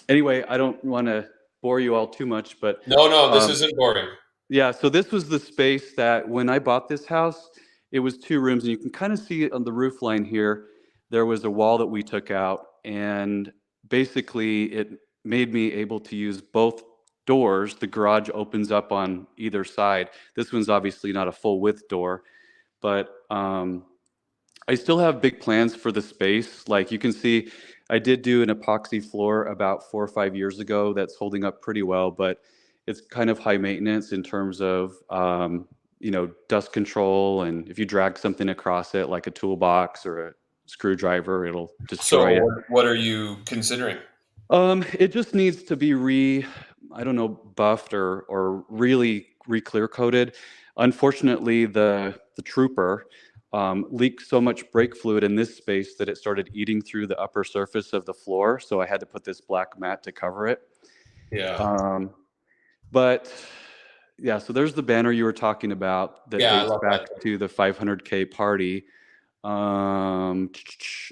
anyway, I don't want to bore you all too much, but No, this isn't boring. yeah, so this was the space that when I bought this house, it was 2 rooms, and you can kind of see it on the roof line here. There was a wall that we took out, and basically it made me able to use both doors. The garage opens up on either side. This one's obviously not a full width door, but I still have big plans for the space. Like you can see, I did do an epoxy floor about 4 or 5 years ago that's holding up pretty well, but it's kind of high maintenance in terms of dust control, and if you drag something across it like a toolbox or a screwdriver, it'll destroy it. What are you considering? It just needs to be buffed or really re-clear coated. Unfortunately, the trooper leaked so much brake fluid in this space that it started eating through the upper surface of the floor. So I had to put this black mat to cover it. Yeah. But yeah, so there's the banner you were talking about that dates back to the 500K party.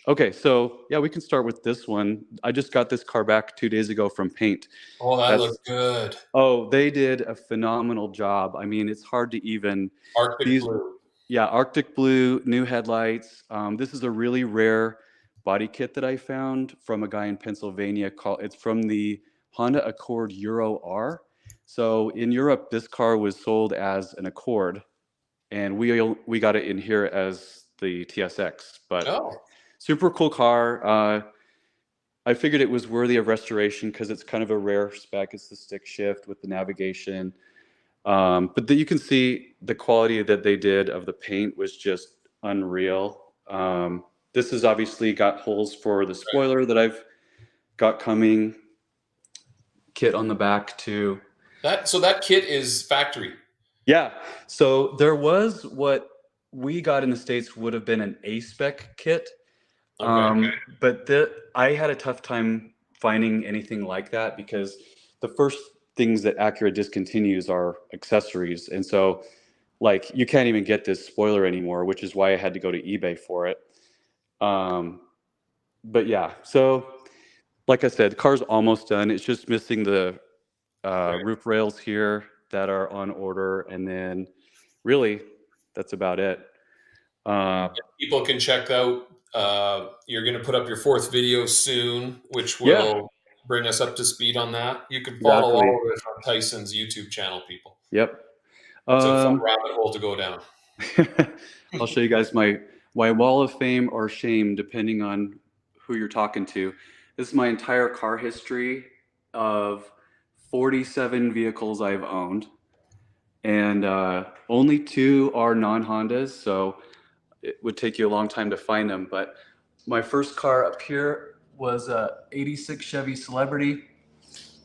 Okay, so yeah, we can start with this one. I just got this car back 2 days ago from paint. Oh, that looks good. Oh, they did a phenomenal job. I mean, it's hard to even Arctic blue. Yeah, Arctic blue, new headlights. This is a really rare body kit that I found from a guy in Pennsylvania. It's from the Honda Accord Euro R. So in Europe, this car was sold as an Accord, and we got it in here as the TSX. But super cool car. I figured it was worthy of restoration because it's kind of a rare spec. It's the stick shift with the navigation. But you can see the quality that they did of the paint was just unreal. This has obviously got holes for the spoiler that I've got coming. Kit on the back too. So that kit is factory. Yeah. So there was what we got in the States would have been an A-spec kit. But I had a tough time finding anything like that because the first things that Acura discontinues are accessories. And so like you can't even get this spoiler anymore, which is why I had to go to eBay for it. But yeah, so like I said, the car's almost done. It's just missing the roof rails here that are on order. And then really that's about it. People can check out, you're going to put up your 4th video soon, which will bring us up to speed on that. You can follow all of this on Tyson's YouTube channel, people. Yep. It's a fun rabbit hole to go down. I'll show you guys my wall of fame or shame, depending on who you're talking to. This is my entire car history of 47 vehicles I've owned, and only 2 are non-Hondas, so it would take you a long time to find them. But my first car up here was a 86 Chevy Celebrity,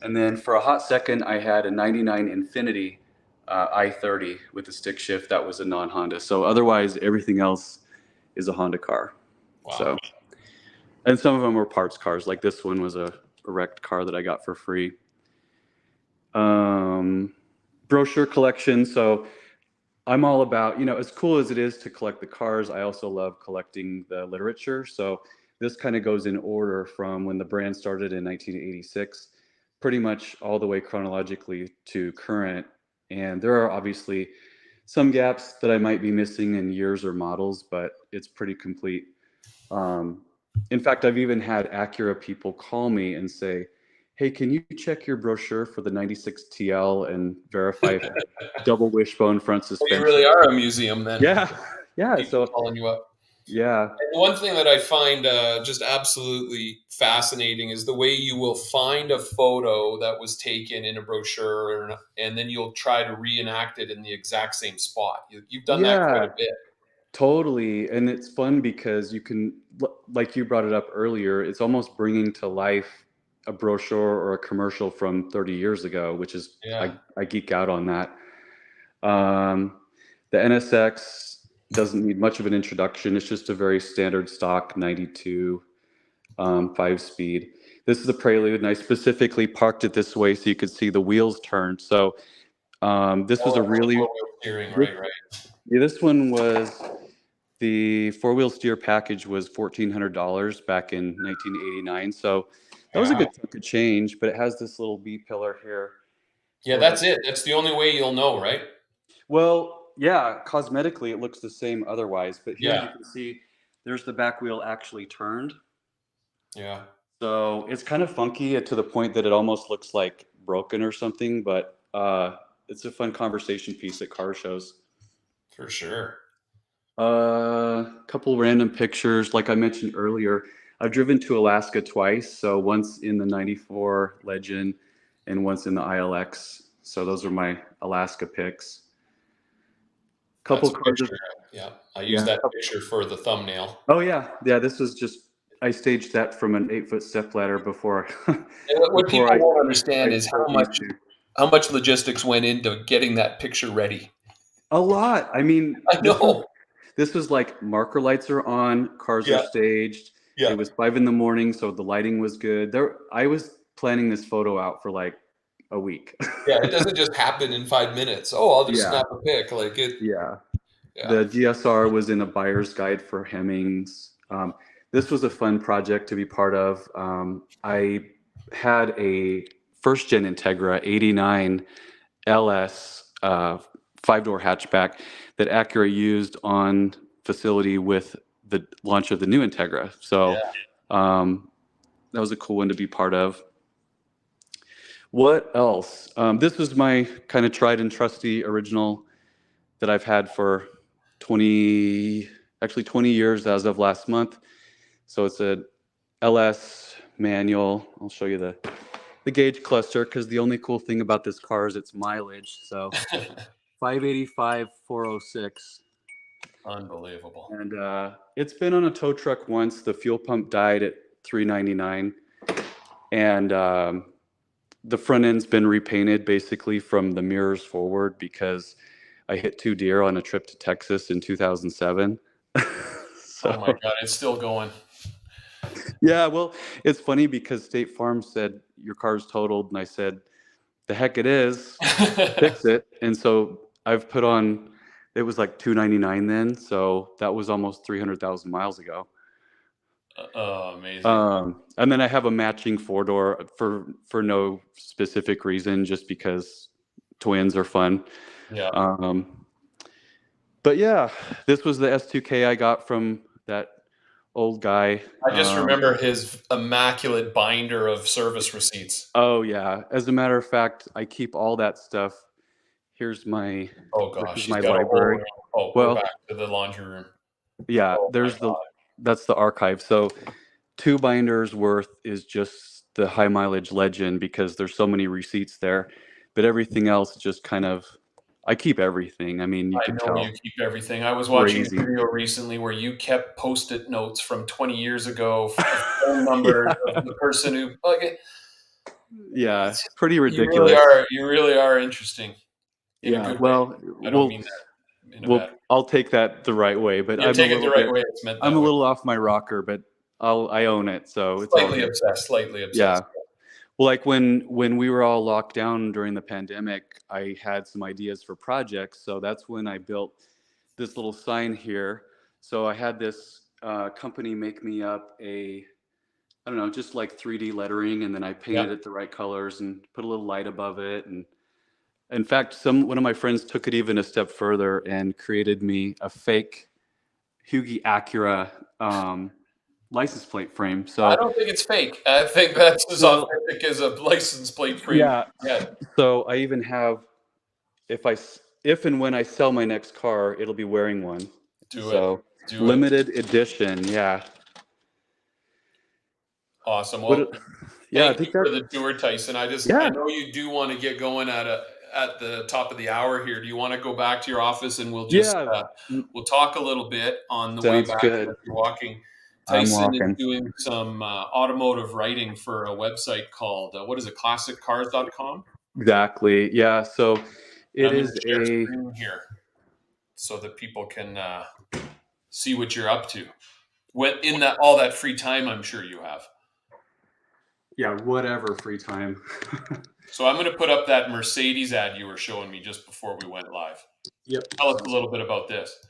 and then for a hot second I had a 99 Infiniti i30 with a stick shift that was a non-Honda. So otherwise everything else is a Honda car. Wow. So, and some of them were parts cars, like this one was a wrecked car that I got for free. Brochure collection. So I'm all about, as cool as it is to collect the cars, I also love collecting the literature. So this kind of goes in order from when the brand started in 1986 pretty much all the way chronologically to current. And there are obviously some gaps that I might be missing in years or models, but it's pretty complete. Um, in fact, I've even had Acura people call me and say, "Hey, can you check your brochure for the 96 TL and verify if it has double wishbone front Well, you suspension?" really are a museum then. Yeah, yeah. People So calling you up. yeah, And one thing that I find just absolutely fascinating is the way you will find a photo that was taken in a brochure, and then you'll try to reenact it in the exact same spot. You've done that quite yeah, a bit. totally. And it's fun because you can, like you brought it up earlier, it's almost bringing to life a brochure or a commercial from 30 years ago, which is, Yeah. I geek out on that. Um, the NSX doesn't need much of an introduction. It's just a very standard stock 92 5-speed. This is the Prelude, and I specifically parked it this way so you could see the wheels turn. So this was a Oh, really, four-wheel steering, this, right, right. yeah, this one was, the four-wheel steer package was $1,400 back in 1989. So that was a Yeah. good chunk of change, but it has this little B pillar here Yeah, for the, that's it. That's the only way you'll know, right? well, yeah, cosmetically it looks the same otherwise, but here Yeah. you can see there's the back wheel actually turned. Yeah, So it's kind of funky to the point that it almost looks like broken or something, but it's a fun conversation piece at car shows. for sure. A couple random pictures. Like I mentioned earlier, I've driven to Alaska twice. So once in the 94 Legend and once in the ILX. So those are my Alaska pics. That's Couple a cars. picture. Yeah, I use Yeah. that picture for the thumbnail. Oh yeah. Yeah. This was just, I staged that from an 8-foot step ladder before, And what before people won't I understand is drove these two. how much logistics went into getting that picture ready. A lot. I mean, I know. this was like marker lights are on, cars are Yeah, staged. It yeah, was 5 in the morning, so the lighting was good. There, I was planning this photo out for like a week. yeah. It doesn't just happen in 5 minutes. Oh, I'll just Yeah, snap a pic. Like it. yeah. Yeah, The DSR was in a buyer's guide for Hemmings. This was a fun project to be part of. I had a first gen Integra 89 LS 5-door hatchback that Acura used on facility with the launch of the new Integra. So yeah. that was a cool one to be part of. What else? This was my kind of tried and trusty original that I've had for 20 years as of last month. So it's a LS manual. I'll show you the gauge cluster because the only cool thing about this car is its mileage. So 585, 406. Unbelievable. And it's been on a tow truck once. The fuel pump died at 399. And the front end's been repainted basically from the mirrors forward because I hit 2 deer on a trip to Texas in 2007. Oh my So God, it's still going. yeah, well, it's funny because State Farm said your car's totaled, and I said, the heck it is, fix it. And so I've put on, it was like 299 then, so that was almost 300,000 miles ago. Oh, amazing. And then I have a matching 4-door for no specific reason, just because twins are fun. Yeah. But yeah, this was the S2K I got from that old guy. I just remember his immaculate binder of service receipts. Oh yeah. As a matter of fact, I keep all that stuff. Here's my Oh this gosh, is he's my got a whole library. room. Oh, we're Well, back to the laundry room. yeah, Oh my God. that's the archive. So 2 binders worth is just the high mileage Legend because there's so many receipts there. But everything else just kind of, I keep everything. I mean, you I can know you tell. keep everything. I was watching a Crazy. video recently where you kept Post-it notes from 20 years ago, phone numbers Yeah. of the person who like it. Yeah, It's, pretty ridiculous. you really are interesting in a Yeah, good way. well, I don't mean that in a bad way. I'll take that the right way, but You take it the right way. It's meant I'm that a way. little off my rocker, but I own it, so it's all Slightly good. obsessed. Slightly obsessed. Yeah. Well, like when we were all locked down during the pandemic, I had some ideas for projects, so that's when I built this little sign here. So I had this company make me up a I don't know, just like 3D lettering, and then I Yeah. painted it the right colors and put a little light above it. And in fact, one of my friends took it even a step further and created me a fake Hugie Acura license plate frame. I So, don't think it's fake. I think that's as well, authentic as a license plate frame yeah. you can get. So I even have, if and when I sell my next car, it'll be wearing one. Do it. So Do it. limited edition, yeah. Awesome. But Well, yeah, I thank you think for that, the tour, Tyson. I yeah, know you do want to get going at the top of the hour here. Do you want to go back to your office and yeah, we'll talk a little bit on the way sounds back good. as you're walking? I'm Tyson is walking. doing some automotive writing for a website called what is it, classiccars.com? Exactly. Yeah. So And it I'm going is to share a, screen here so that people can see what you're up to. When in that all that free time, I'm sure you have. yeah, whatever free time. So I'm going to put up that Mercedes ad you were showing me just before we went live. Yep. Tell us a little bit about this.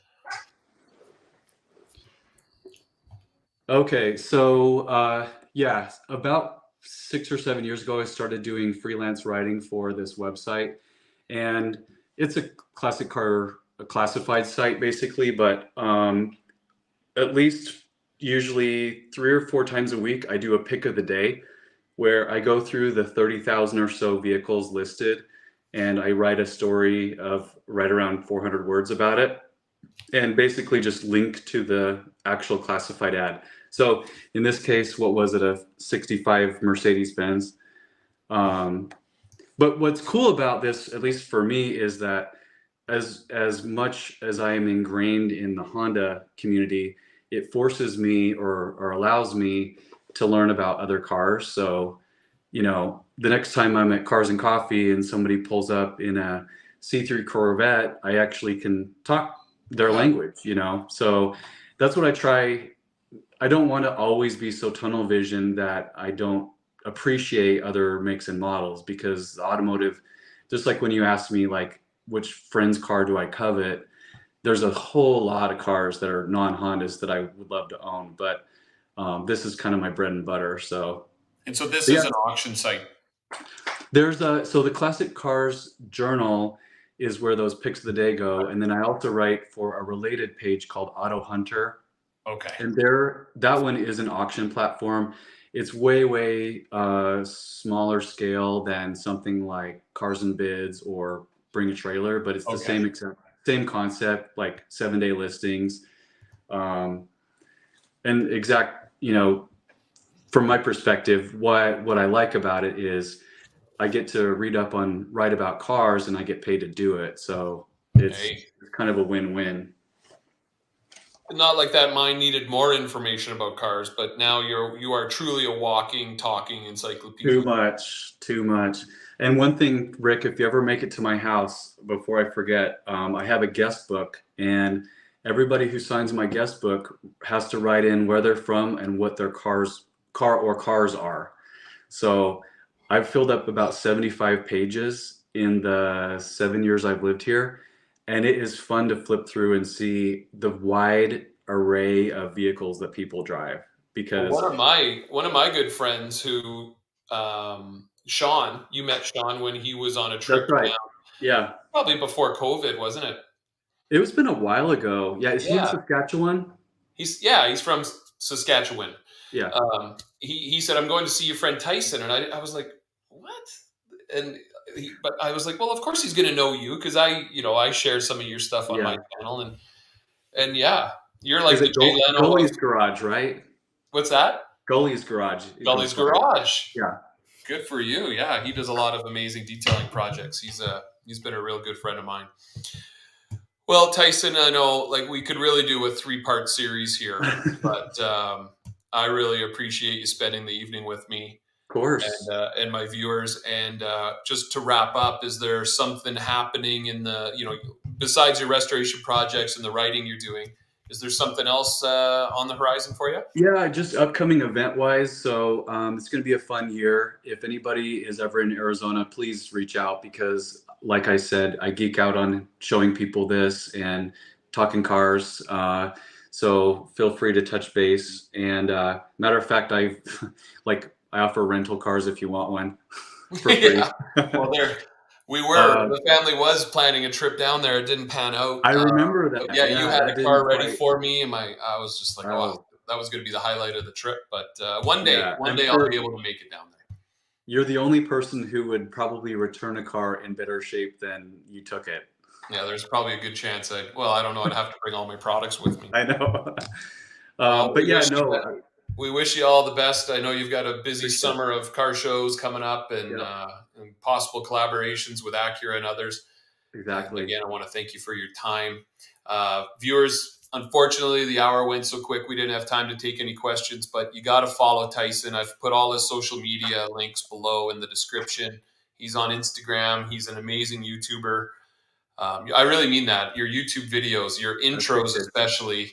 Okay. So, yeah, about 6 or 7 years ago, I started doing freelance writing for this website, and it's a classified site basically, but at least usually 3 or 4 times a week, I do a pick of the day where I go through the 30,000 or so vehicles listed, and I write a story of right around 400 words about it, and basically just link to the actual classified ad. So in this case, what was it? A 65 Mercedes Benz. Um, but what's cool about this, at least for me, is that as much as I am ingrained in the Honda community, it forces me or allows me to learn about other cars. So, the next time I'm at Cars and Coffee and somebody pulls up in a C3 Corvette, I actually can talk their Yeah. language. So that's what I try. I don't want to always be so tunnel vision that I don't appreciate other makes and models, because automotive, just like when you asked me like which friend's car do I covet, there's a whole lot of cars that are non-Hondas that I would love to own, but this is kind of my bread and butter. So And so this yeah, is an auction site. so the Classic Cars Journal is where those picks of the day go, and then I also write for a related page called Auto Hunter. Okay. And that one is an auction platform. It's way smaller scale than something like Cars and Bids or Bring a Trailer, but it's the Okay. same concept, like 7-day listings. And from my perspective, what I like about it is I get to write about cars, and I get paid to do it. So it's Hey. kind of a win-win. Not like that mine needed more information about cars, but now you are truly a walking, talking encyclopedia. Too much. And one thing, Rick, if you ever make it to my house, before I forget, I have a guest book, and everybody who signs my guest book has to write in where they're from and what their cars are. So I've filled up about 75 pages in the 7 years I've lived here, and it is fun to flip through and see the wide array of vehicles that people drive. Well, Because one of my good friends who Sean, you met Sean when he was on a that's trip right. down, Yeah. probably before COVID, wasn't it? It's been a while ago. Yeah, is he in Yeah. Saskatchewan? He's from Saskatchewan. Yeah. He said, I'm going to see your friend Tyson. And I was like, what? And but I was like, well, of course he's going to know you, because I share some of your stuff on Yeah. my channel, and yeah, you're like Is the it Jay Leno of, Gully's Garage, right? what's that? Gully's Garage. It goes Gully's by. Garage. Yeah. Good for you. Yeah, he does a lot of amazing detailing projects. He's been a real good friend of mine. Well, Tyson, I know like we could really do a 3-part series here, but I really appreciate you spending the evening with me Of course. and my viewers. And just to wrap up, is there something happening in besides your restoration projects and the writing you're doing? Is there something else on the horizon for you? Yeah, just upcoming event-wise. So it's going to be a fun year. If anybody is ever in Arizona, please reach out, because, like I said, I geek out on showing people this and talking cars. So feel free to touch base. And matter of fact, I offer rental cars if you want one for free. Yeah. Well, Uh, the family was planning a trip down there. It didn't pan out. I remember But that. yeah, you Yeah, had that a didn't car ready quite. for me, and I was just like, oh, Oh, that was going to be the highlight of the trip. But yeah. one I'm day I'll be sure able to make it down there. you're the only person who would probably return a car in better shape than you took it. Yeah, there's probably a good chance I don't know. I'd have to bring all my products with me. I know. Well, But yeah, no. we wish you all the best. I know you've got a busy Appreciate it. summer of car shows coming up Yeah, and possible collaborations with Acura and others. And exactly. again, I want to thank you for your time. Viewers, unfortunately, the hour went so quick, we didn't have time to take any questions, but you got to follow Tyson. I've put all his social media links below in the description. He's on Instagram. He's an amazing YouTuber. I really mean that. Your YouTube videos, your I intros, appreciate it. especially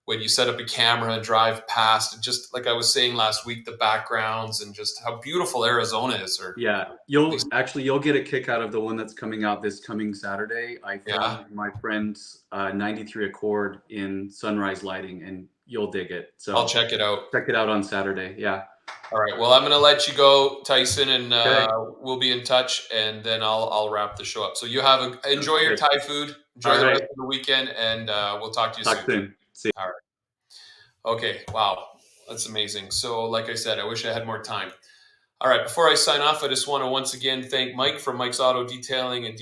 when you set up a camera and drive past, and just like I was saying last week, the backgrounds and just how beautiful Arizona is. Or Yeah, at least, you'll get a kick out of the one that's coming out this coming Saturday. I yeah, filmed my friend's 93 Accord in sunrise lighting, and you'll dig it. I'll So check it out. check it out on Saturday. Yeah. All right. Well, I'm going to let you go, Tyson, and Okay. we'll be in touch, and then I'll wrap the show up. So you enjoy your Okay. Thai food, enjoy All the rest right. of the weekend, and we'll talk to you Talk soon. soon. See All right. Okay. Wow, that's amazing. So, like I said, I wish I had more time. All right. Before I sign off, I just want to once again thank Mike from Mike's Auto Detailing and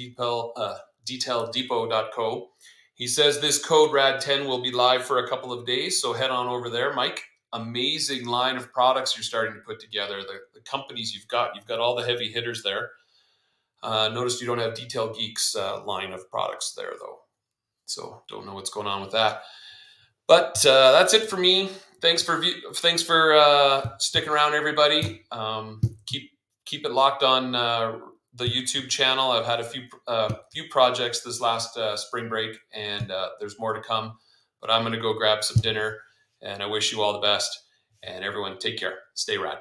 DetailDepot.co. He says this code RAD10 will be live for a couple of days, so head on over there, Mike. Amazing line of products you're starting to put together. The companies you've got all the heavy hitters there. Notice you don't have Detail Geeks line of products there though, so don't know what's going on with that. But that's it for me. Thanks for sticking around, everybody. Keep it locked on the YouTube channel. I've had a few projects this last spring break, and there's more to come. But I'm going to go grab some dinner, and I wish you all the best. And everyone, take care. Stay rad.